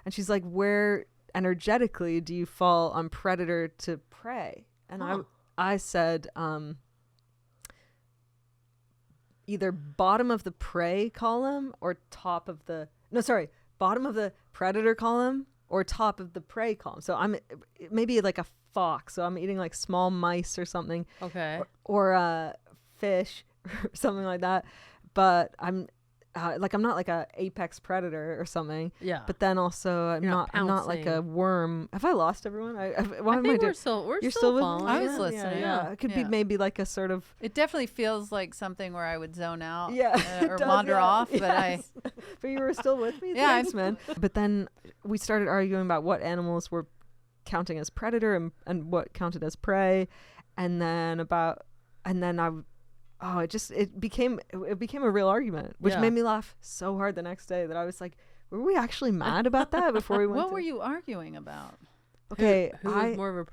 And she's like, where energetically do you fall on predator to prey? And I said, either bottom of the prey column or top of the bottom of the predator column or top of the prey column. So I'm maybe like a fox. So I'm eating like small mice or something. Okay. Or fish or something like that. But I'm I'm not like a apex predator or something. Yeah. But then also I'm not like a worm. Have I lost everyone? I think we're still You're still with me? following. I was listening. Yeah. It could be maybe like a sort of. It definitely feels like something where I would zone out or does, wander off, but But you were still with me? Yeah, Thanks, man. But then we started arguing about what animals were counting as predator and what counted as prey. And then it became a real argument, which made me laugh so hard the next day that I was like, were we actually mad about that before we went? What were you arguing about? Okay, who was more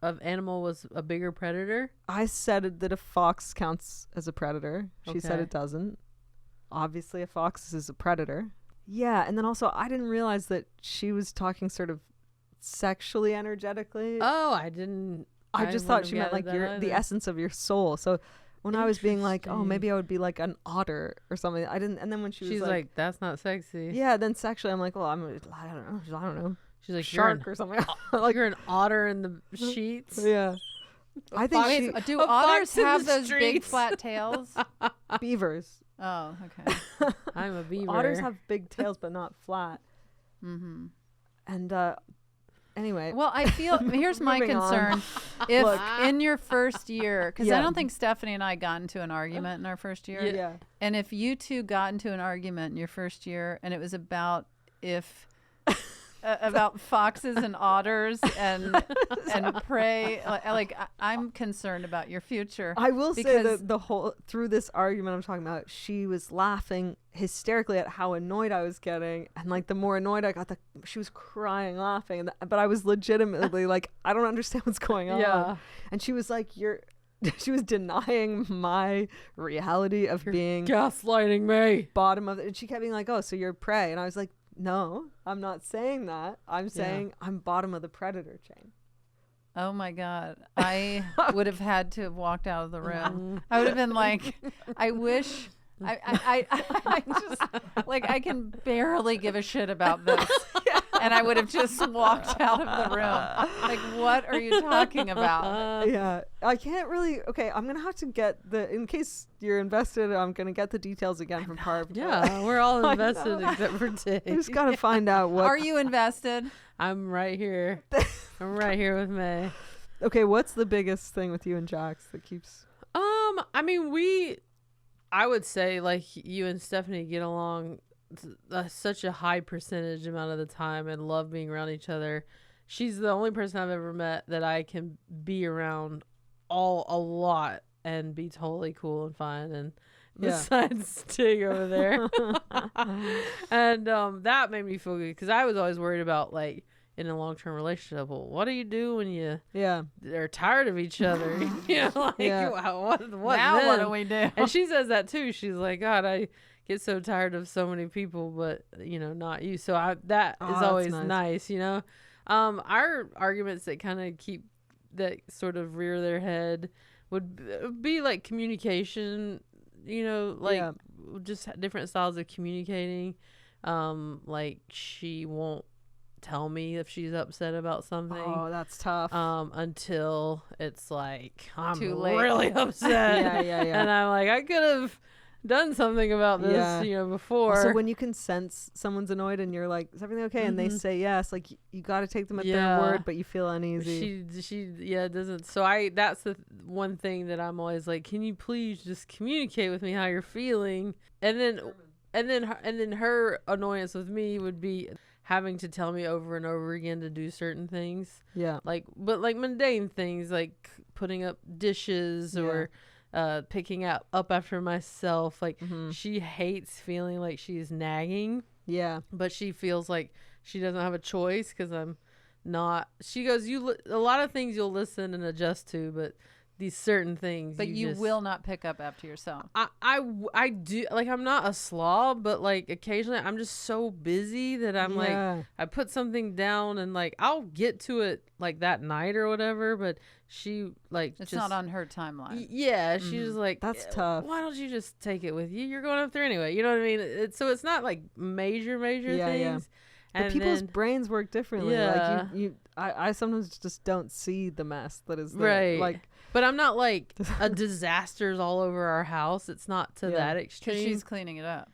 of animal was a bigger predator? I said that a fox counts as a predator. She said Okay. it doesn't. Obviously, a fox is a predator. Yeah, and then also I didn't realize that she was talking sort of sexually energetically. Oh, I didn't. I just thought wouldn't she have meant like gathered that the either. essence of your soul. So when I was being like, oh, Interesting. maybe I would be like an otter or something, I didn't. And then when she She's was like, that's not sexy. yeah, then sexually, I'm like, well, I don't know, She's like, shark or something. like you're an otter in the sheets. Yeah, I think Wait, do a otters fox in have the those big streets. flat tails? beavers. Oh, okay. I'm a beaver. Otters have big tails, but not flat. Mm-hmm. And anyway, Well, I feel here's my Moving on. concern. If Look. in your first year, because I Yeah. don't think Stephanie and I got into an argument in our first year. yeah. And if you two got into an argument in your first year and it was about about foxes and otters and prey, I'm concerned about your future. I will say because- that the whole through this argument I'm talking about, she was laughing hysterically at how annoyed I was getting, and like the more annoyed I got, she was crying, laughing, but I was legitimately like, I don't understand what's going on. Yeah. And she was like, she was denying my reality of being gaslighting me. bottom of it. And she kept being like, oh, so you're prey. And I was like, no, I'm not saying that. I'm saying I'm bottom of the predator chain. Oh my God. I would have had to have walked out of the room. I would have been like, I wish I just like, I can barely give a shit about this. And I would have just walked out of the room. Like, what are you talking about? Yeah, I can't really. Okay, I'm gonna have to get in case you're invested, I'm gonna get the details again from Parv. Yeah, we're all I invested know. except for Tig. I just gotta find out what. Are you invested? I'm right here. I'm right here with May. Okay, what's the biggest thing with you and Jax that keeps? I mean, I would say like you and Stephanie get along such a high percentage amount of the time and love being around each other. She's the only person I've ever met that I can be around a lot and be totally cool and fine. And besides Tig over there, and that made me feel good because I was always worried about like in a long-term relationship. Well, what do you do when you are tired of each other? You know, like what Now then? what do we do? And she says that too. She's like, God, I get so tired of so many people, but you know, not you. So that is always nice, you know. Our arguments that sort of rear their head would be like communication, you know, like just different styles of communicating. Like she won't tell me if she's upset about something. Oh, that's tough. Until it's like I'm Too late. really upset. Yeah. And I'm like, I could have done something about this, you know, before. So when you can sense someone's annoyed and you're like, is everything okay? And they say yes, like you got to take them at their word, but you feel uneasy. She doesn't. So that's the one thing that I'm always like, can you please just communicate with me how you're feeling? And then her annoyance with me would be having to tell me over and over again to do certain things. Yeah. But mundane things like putting up dishes or picking up after myself. Like she hates feeling like she's nagging. Yeah. But she feels like she doesn't have a choice because I'm not. She goes, a lot of things you'll listen and adjust to, but these certain things. But you will not pick up after yourself. I do, like, I'm not a slob, but like occasionally I'm just so busy that I'm like, I put something down and like I'll get to it like that night or whatever, but she like it's just not on her timeline. Yeah, she's like, that's tough. Why don't you just take it with you? You're going up there anyway. You know what I mean? So it's not like major things. Yeah. But people's brains work differently. Yeah. Like I sometimes just don't see the mess that is there. Right. Like, but I'm not like a disaster's all over our house. It's not to that extreme. Because she's cleaning it up.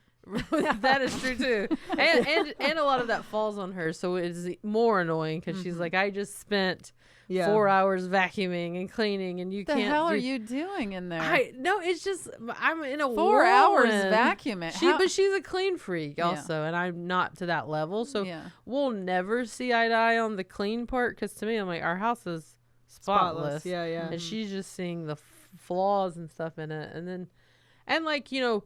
That is true too. And a lot of that falls on her. So it's more annoying because she's like, I just spent 4 hours vacuuming and cleaning, and you the can't. What the hell are you doing in there? No, it's just I'm in a 4 hours vacuuming. But she's a clean freak also, and I'm not to that level. So we'll never see eye to eye on the clean part because to me, I'm like, our house is spotless. Yeah. And she's just seeing the flaws and stuff in it, and like, you know,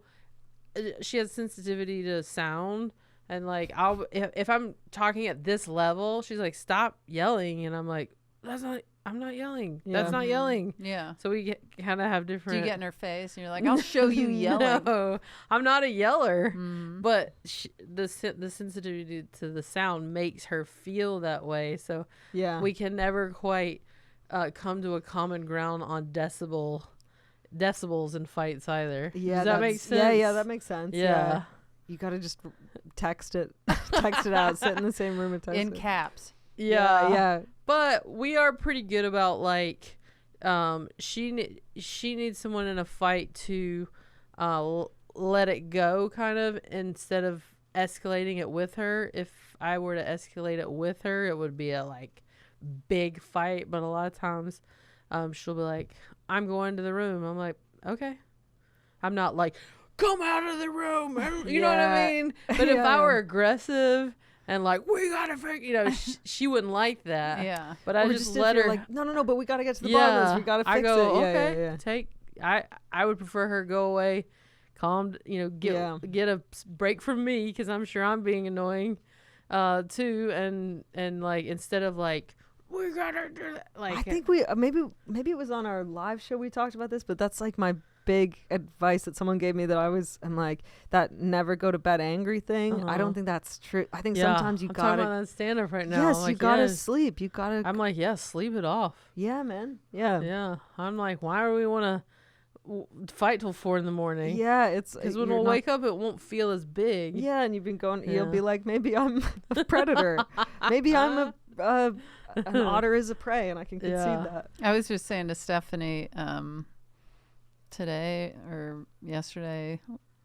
she has sensitivity to sound. And like, if I'm talking at this level, she's like, stop yelling, and I'm like, I'm not yelling. Yeah. That's not yelling. Yeah. So we kind of have different. Do you get in her face and you're like, I'll show you yelling? No, I'm not a yeller. But the sensitivity to the sound makes her feel that way. So we can never quite come to a common ground on decibels in fights either. Yeah, does that make sense? Yeah, that makes sense. Yeah. You got to just text it out, sit in the same room and text in caps. Yeah. But we are pretty good about like, she needs someone in a fight to let it go, kind of, instead of escalating it with her. If I were to escalate it with her, it would be a like big fight. But a lot of times, she'll be like, I'm going to the room. I'm like, okay. I'm not like, come out of the room. You know what I mean? But if I were aggressive and like, we gotta fix, you know, she wouldn't like that. Yeah. But I just let her like, no, but we gotta get to the bottom of this. We gotta fix I go, it. Okay. I would prefer her go away, calm, you know, get a break from me, because I'm sure I'm being annoying too, and like, instead of like, we gotta do that. Like, I think we maybe it was on our live show we talked about this, but that's like my big advice that someone gave me that I'm like, that never go to bed angry thing. I don't think that's true. I think sometimes you gotta. I'm talking about that stand up right now. Yes, like, you gotta sleep. You gotta. I'm like, sleep it off. Yeah, man. Yeah. Yeah. I'm like, why do we want to fight till 4 a.m? Yeah, it's because when we'll wake up, it won't feel as big. Yeah, and you've been going. You'll be like, maybe I'm a predator. Maybe I'm an otter is a prey, and I can concede that. I was just saying to Stephanie today or yesterday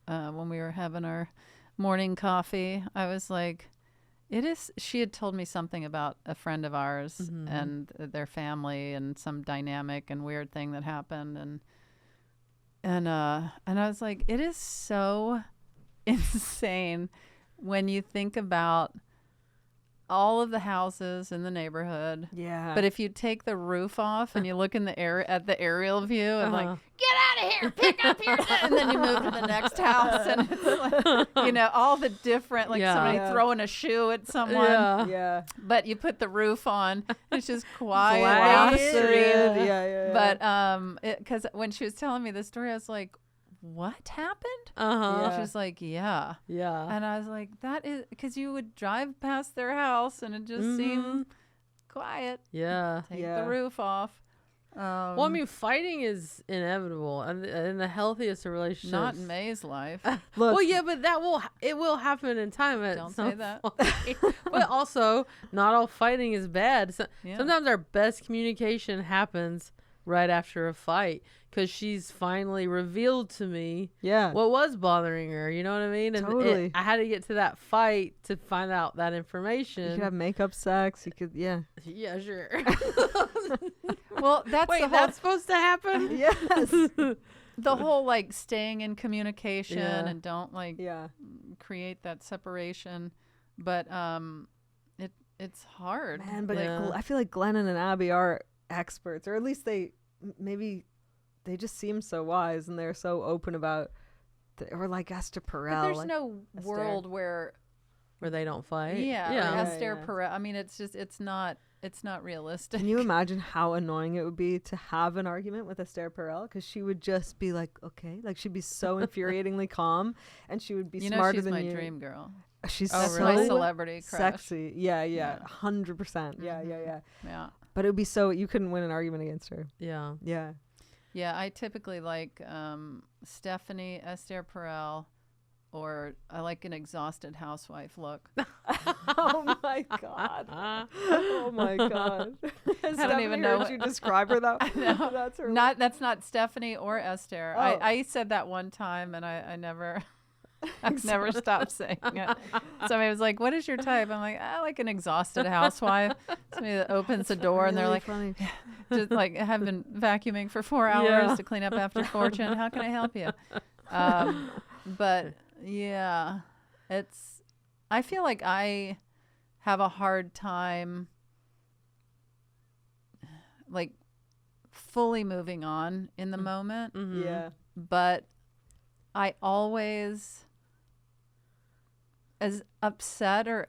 when we were having our morning coffee, I was like, she had told me something about a friend of ours and their family and some dynamic and weird thing that happened, and I was like, it is so insane when you think about all of the houses in the neighborhood. Yeah. But if you take the roof off and you look in the at the aerial view and like, get out of here, pick up your and then you move to the next house, and it's like, you know, all the different, like somebody throwing a shoe at someone. Yeah. But you put the roof on, it's just quiet. But because when she was telling me this story, I was like, what happened? She's like, yeah. And I was like, that is because you would drive past their house and it just seemed quiet. Take the roof off. Well, I mean, fighting is inevitable, and in the healthiest of relationships. Not in May's life. Well, but it will happen in time. Don't say that. But also, not all fighting is bad. Sometimes our best communication happens right after a fight, because she's finally revealed to me what was bothering her. You know what I mean? And totally. I had to get to that fight to find out that information. You could have makeup sex. You could, yeah, sure. Well, that's supposed to happen? Yes. The whole like staying in communication and don't like create that separation. But it's hard. Man, but I feel like Glennon and Abby are experts, or at least they just seem so wise, and they're so open about or like Esther Perel. But there's no world where where they don't fight. Yeah, Yeah. or Yeah, Esther yeah. Perel. I mean, it's not realistic. Can you imagine how annoying it would be to have an argument with Esther Perel? Because she would just be like, okay, like she'd be so infuriatingly calm, and she would be You know, smarter she's than my you. dream girl. She's That's so my celebrity crush. sexy. Yeah, Yeah. 100%. Yeah, yeah. Yeah. But it would be so you couldn't win an argument against her. Yeah. Yeah. Yeah, I typically like Stephanie, Esther Perel, or I like an exhausted housewife look. Oh my god. Oh my god. I don't even know you describe her though. That's her. That's not Stephanie or Esther. Oh. I said that one time, and I never. I've never stopped saying it. Somebody was like, "What is your type?" I'm like, "I like an exhausted housewife." Somebody that opens the door and they're like, funny. just like, "Have been vacuuming for 4 hours Yeah. to clean up after Fortune. How can I help you?" But yeah, I feel like I have a hard time, like, fully moving on in the moment. Mm-hmm. Yeah. But I always, as upset or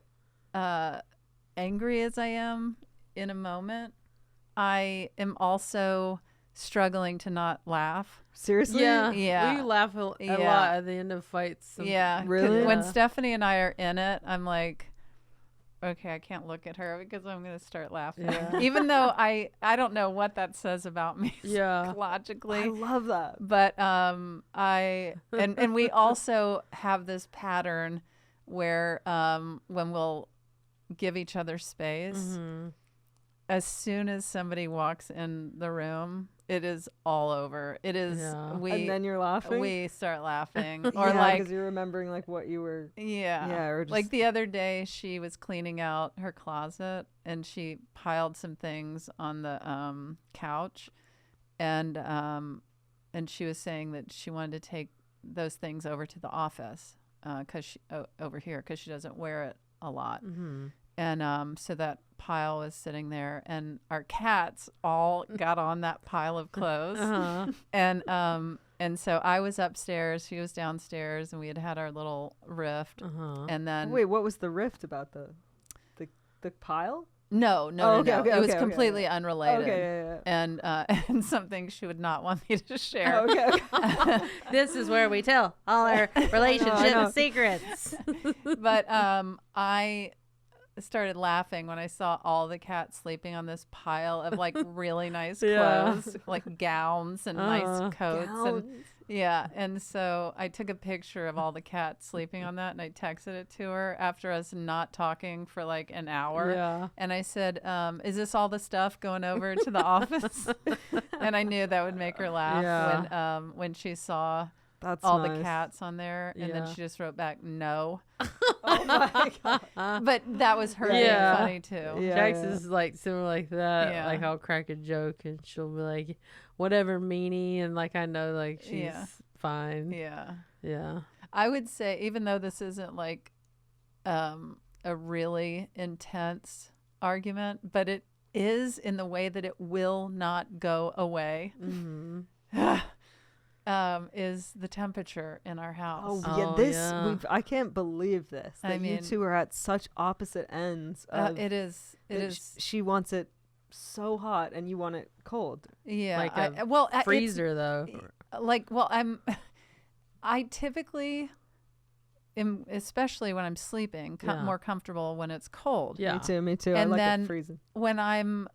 angry as I am in a moment, I am also struggling to not laugh. Seriously? Yeah. We laugh a Yeah. lot at the end of fights. Yeah. 'cause Really? When Yeah. Stephanie and I are in it, I'm like, okay, I can't look at her because I'm going to start laughing. Yeah. Even though I don't know what that says about me Yeah. psychologically. I love that. But and we also have this pattern where when we'll give each other space, Mm-hmm. as soon as somebody walks in the room, it is all over. It is Yeah. And then you're laughing. we start laughing or yeah, like because you're remembering like what you were. yeah. or Like just- the other day, she was cleaning out her closet and she piled some things on the couch, and she was saying that she wanted to take those things over to the office because over here because she doesn't wear it a lot. Mm-hmm. And so that pile was sitting there, and our cats all got on that pile of clothes. Uh-huh. And so I was upstairs, she was downstairs, and we had our little rift. Uh-huh. And then Wait, what was the rift about the pile? no, Oh, okay, okay, it was okay, completely okay. unrelated. Okay, yeah. And and something she would not want me to share. Okay, okay. This is where we tell all our I relationship know. secrets. But I started laughing when I saw all the cats sleeping on this pile of like really nice Yeah. clothes, like gowns and nice coats. And yeah. And so I took a picture of all the cats sleeping on that, and I texted it to her after us not talking for like an hour. Yeah. And I said, is this all the stuff going over to the office? And I knew that would make her laugh Yeah. when she saw That's all nice. the cats on there. And then Yeah. she just wrote back, no. Oh my god. But that was her Yeah. being funny too. Yeah, Jax yeah. is like similar like that. Yeah. Like I'll crack a joke and she'll be like, whatever meanie, and like I know like she's Yeah. fine. Yeah. Yeah. I would say, even though this isn't like a really intense argument, but it is in the way that it will not go away. Mm-hmm. Is the temperature in our house. Oh, yeah, Oh, this yeah. I can't believe this. I That you mean- two are at such opposite ends. Of It is. It that is. She wants it so hot, and you want it cold. Yeah. Like a it's- Freezer though. I typically am, especially when I'm sleeping, Yeah. more comfortable when it's cold. Yeah. Me too. I And like then- it freezing. When I'm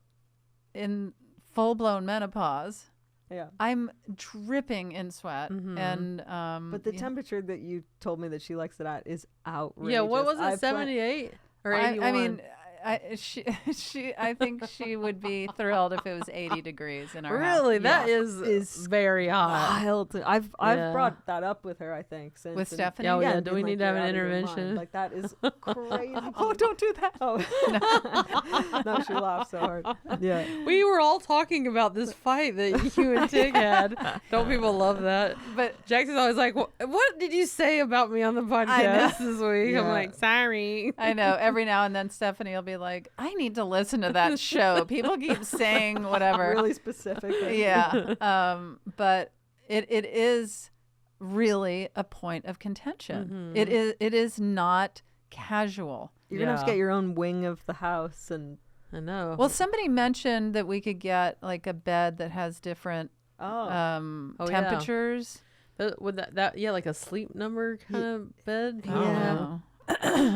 in full-blown menopause, Yeah. I'm dripping in sweat. Mhm. And But the yeah. temperature that you told me that she likes it at is outrageous. Yeah, what was I've it? went- 78 or 81? I mean, I think she would be thrilled if it was 80 degrees in our house. really, that Yeah. is very hot. wild. I've Yeah. brought that up with her, I think, since. With and- Stephanie? Oh, yeah, and do been we like, need to have "You're an out of your mind." intervention? Like that is crazy. Oh, don't do that. Oh no, she laughed so hard. Yeah. We were all talking about this fight that you and Tig had. Don't people love that? But Jackson's always like, what did you say about me on the know. podcast this week? I'm Yeah. like, sorry. I know every now and then Stephanie will be like, I need to listen to that show. People keep saying whatever. Really specific. Yeah. But it is really a point of contention. Mhm. It is not casual. You're gonna have to Yeah. get your own wing of the house, and I know. Well, somebody mentioned that we could get like a bed that has different Oh, yeah. temperatures. Would that like a sleep number kind of bed? I don't Yeah. know.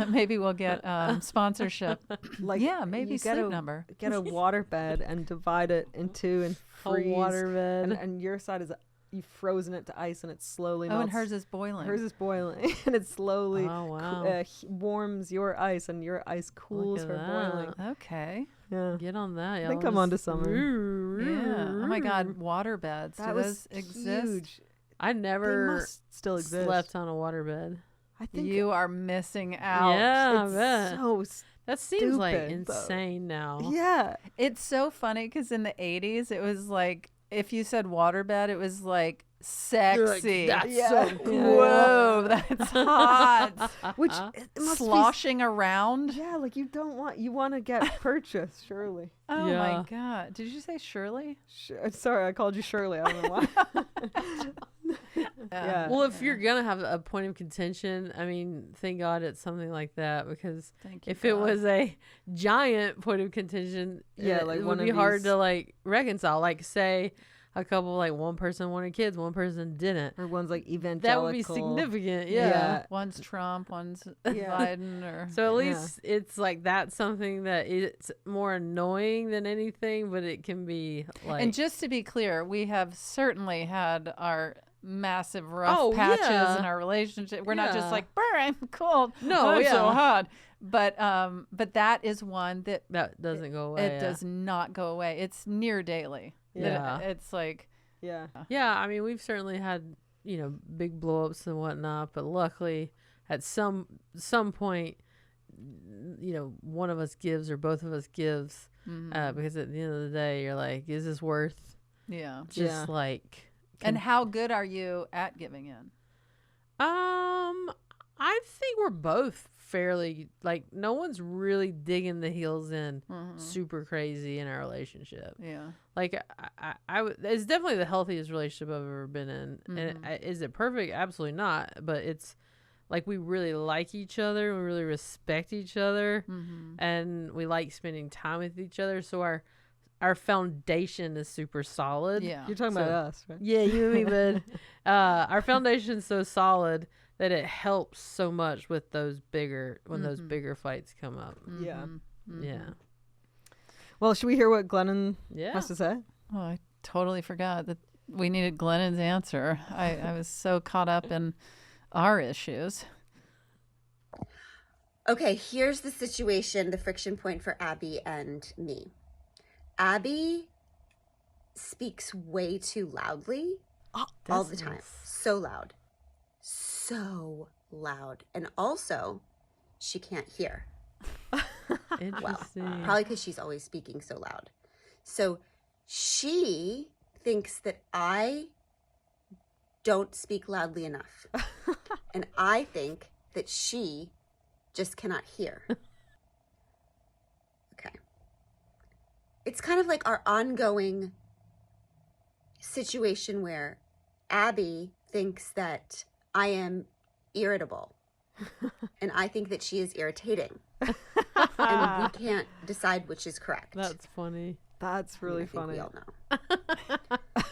Maybe we'll get sponsorship. like maybe you get sleep a, number. Get a water bed and divide it in two and freeze. A water bed. And your side is you've frozen it to ice, and it slowly melts. And hers is boiling. Hers is boiling, and it slowly Oh, wow. warms your ice, and your ice cools at her that. boiling. Okay. Yeah. Get on that. I think I'm onto summer. Yeah. Oh my God, water beds. That Do was those exist? huge. I They never must still exist. slept on a water bed. I think You are missing out. Yeah, I it's bet. so That seems like stupid, though. insane now. yeah. It's so funny because in the 80s, it was like, if you said waterbed, it was like sexy. That's Yeah. so cool. Whoa, that's hot. Which it must Sloshing around. be. Yeah, like you want to get purchased, surely. Oh Yeah. my God. Did you say Shirley? Sorry, I called you Shirley. I don't know why. Yeah. Well, if you're gonna have a point of contention, I mean, thank God it's something like that, because Thank you, if it God. was a giant point of contention, Yeah, like it one would be of hard these- to like reconcile. Like, say a couple, like one person wanted kids, one person didn't. Or one's like evangelical. That would be significant. Yeah. Yeah. One's Trump, one's Yeah. Biden, or So at least it's like that's something that it's more annoying than anything, but it can be like. And just to be clear, we have certainly had our massive rough Oh, patches yeah. in our relationship. We're not just Yeah. like, "Brr, I'm cold. No, I'm so yeah. hot." But that is one that that doesn't go away. it does not go away. It's near daily. That Yeah. it's like, Yeah. Yeah, I mean, we've certainly had, big blow-ups and whatnot, but luckily at some point, one of us gives or both of us gives, because at the end of the day, you're like, is this worth yeah. just Yeah. like... And how good are you at giving in? I think we're both fairly, like, no one's really digging the heels in super crazy in our relationship. Yeah. Like, it's definitely the healthiest relationship I've ever been in. And is it perfect? Absolutely not. But it's like we really like each other. We really respect each other. And we like spending time with each other. So our foundation is super solid. Yeah. You're talking about us, right? Yeah, you and me, bud. Our foundation's so solid that it helps so much with those bigger fights come up. Yeah. Yeah. Well, should we hear what Glennon Yeah. has to say? Oh, I totally forgot that we needed Glennon's answer. I was so caught up in our issues. Okay, here's the situation, the friction point for Abby and me. Abby speaks way too loudly all the time. So loud. So loud. And also, she can't hear. Interesting. Probably because she's always speaking so loud. So she thinks that I don't speak loudly enough. And I think that she just cannot hear. Okay. It's kind of like our ongoing situation where Abby thinks that I am irritable. And I think that she is irritating. And we can't decide which is correct. That's funny. That's really I think funny. we all know.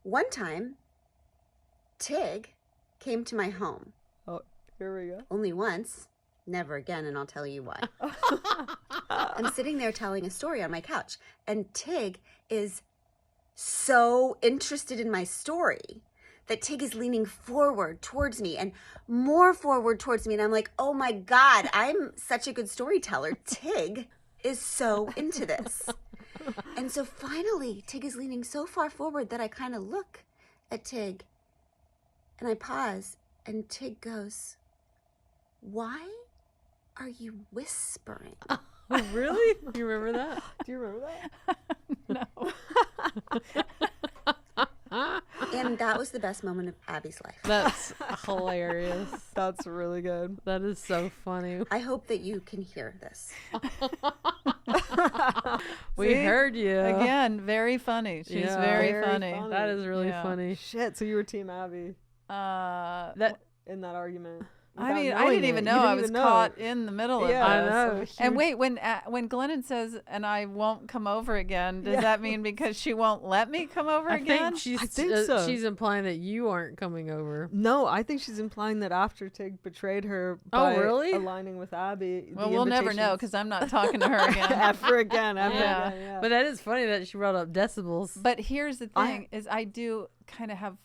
One time, Tig came to my home. Oh, here we go. Only once, never again, and I'll tell you why. I'm sitting there telling a story on my couch, and Tig is so interested in my story that Tig is leaning forward towards me and more forward towards me. And I'm like, oh my God, I'm such a good storyteller. Tig is so into this. And so finally, Tig is leaning so far forward that I kind of look at Tig and I pause, and Tig goes, "Why are you whispering?" Oh, really? You remember that? Do you remember that? And that was the best moment of Abby's life. That's hilarious. That's really good. That is so funny. I hope that you can hear this. We See? heard you. Again, very funny. She's Yeah. very, Very funny. funny. That is really Yeah. funny. Shit, so you were Team Abby That in that argument. I mean, I knowing didn't even it. know You I didn't was even know. caught in the middle of this. Yeah, I know. And wait, when Glennon says, "and I won't come over again," does that mean because she won't let me come over I again? think I think so. she's implying that you aren't coming over. No, I think she's implying that after Tig betrayed her Oh, by really? aligning with Abby. Well, we'll never know because I'm not talking to her again. ever again. Yeah. Yeah. But that is funny that she brought up decibels. But here's the thing: is I do kind of have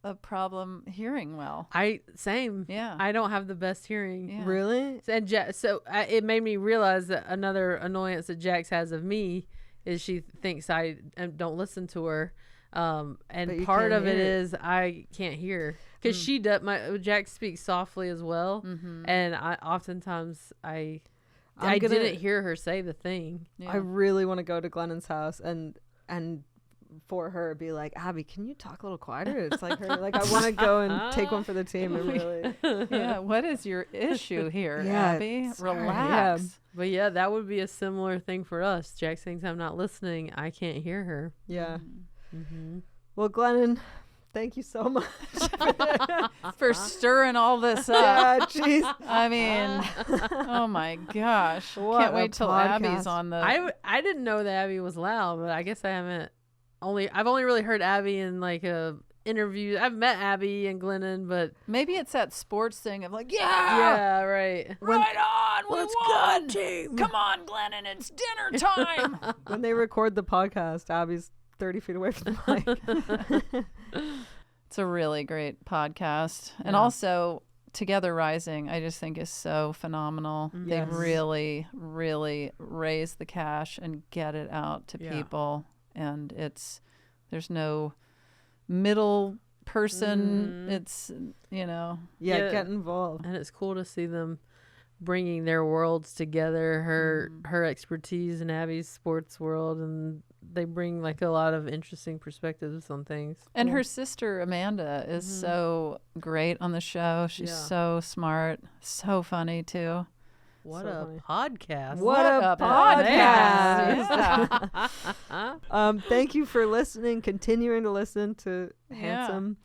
a problem hearing well. Same. Yeah. I don't have the best hearing. Yeah. Really? And it made me realize that another annoyance that Jax has of me is she thinks I don't listen to her. But And you part can't of it hear it. is I can't hear because she does. Jax speaks softly as well, and oftentimes I didn't hear her say the thing. Yeah. I really want to go to Glennon's house and for her be like, Abby, can you talk a little quieter? It's like her. Like I want to go and take one for the team and really. Yeah. What is your issue here, Yeah, Abby? sorry. Relax. But yeah, that would be a similar thing for us. Jax thinks I'm not listening. I can't hear her. Yeah. Mm-hmm. Well, Glennon, thank you so much. For stirring all this up. Yeah, jeez. I mean, oh my gosh. What Can't a wait till podcast. Abby's on the. I didn't know that Abby was loud, but I guess I've only really heard Abby in like a interview. I've met Abby and Glennon, but Maybe it's that sports thing of like, yeah, right. right on, we Let's won. go, team. Come on, Glennon, it's dinner time. When they record the podcast, Abby's 30 feet away from the mic. It's a really great podcast. And Yeah. also, Together Rising, I just think is so phenomenal. Yes. They really, really raise the cash and get it out to Yeah. people. And there's no middle person. It's, Yeah, Yeah. get involved. And it's cool to see them bringing their worlds together. Her expertise in Abby's sports world, and they bring like a lot of interesting perspectives on things. And her sister Amanda is so great on the show. She's Yeah. so smart, so funny too. What So a funny. podcast! What a podcast. Thank you for listening, continuing to listen to Handsome.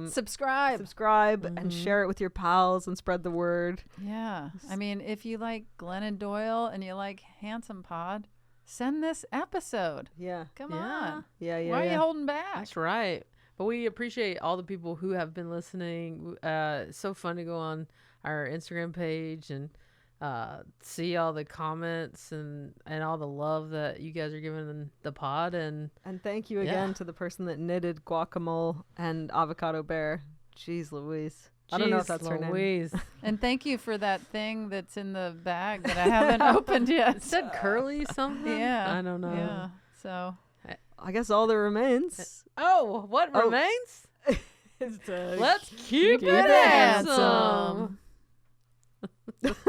Subscribe. Subscribe and share it with your pals and spread the word. Yeah. I mean, if you like Glennon Doyle and you like Handsome Pod, send this episode. Yeah. Come Yeah. on. Yeah. Why are you holding back? That's right. But we appreciate all the people who have been listening. It's so fun to go on our Instagram page and see all the comments and all the love that you guys are giving the pod. And And thank you again to the person that knitted GuacaMOLE and Avocado Bear. Jeez Louise. I don't know if that's her name. Louise. And thank you for that thing that's in the bag that I haven't opened yet. It said curly something. Yeah. I don't know. Yeah. So I guess all that remains. Oh, what remains? is to Let's keep it it handsome. handsome.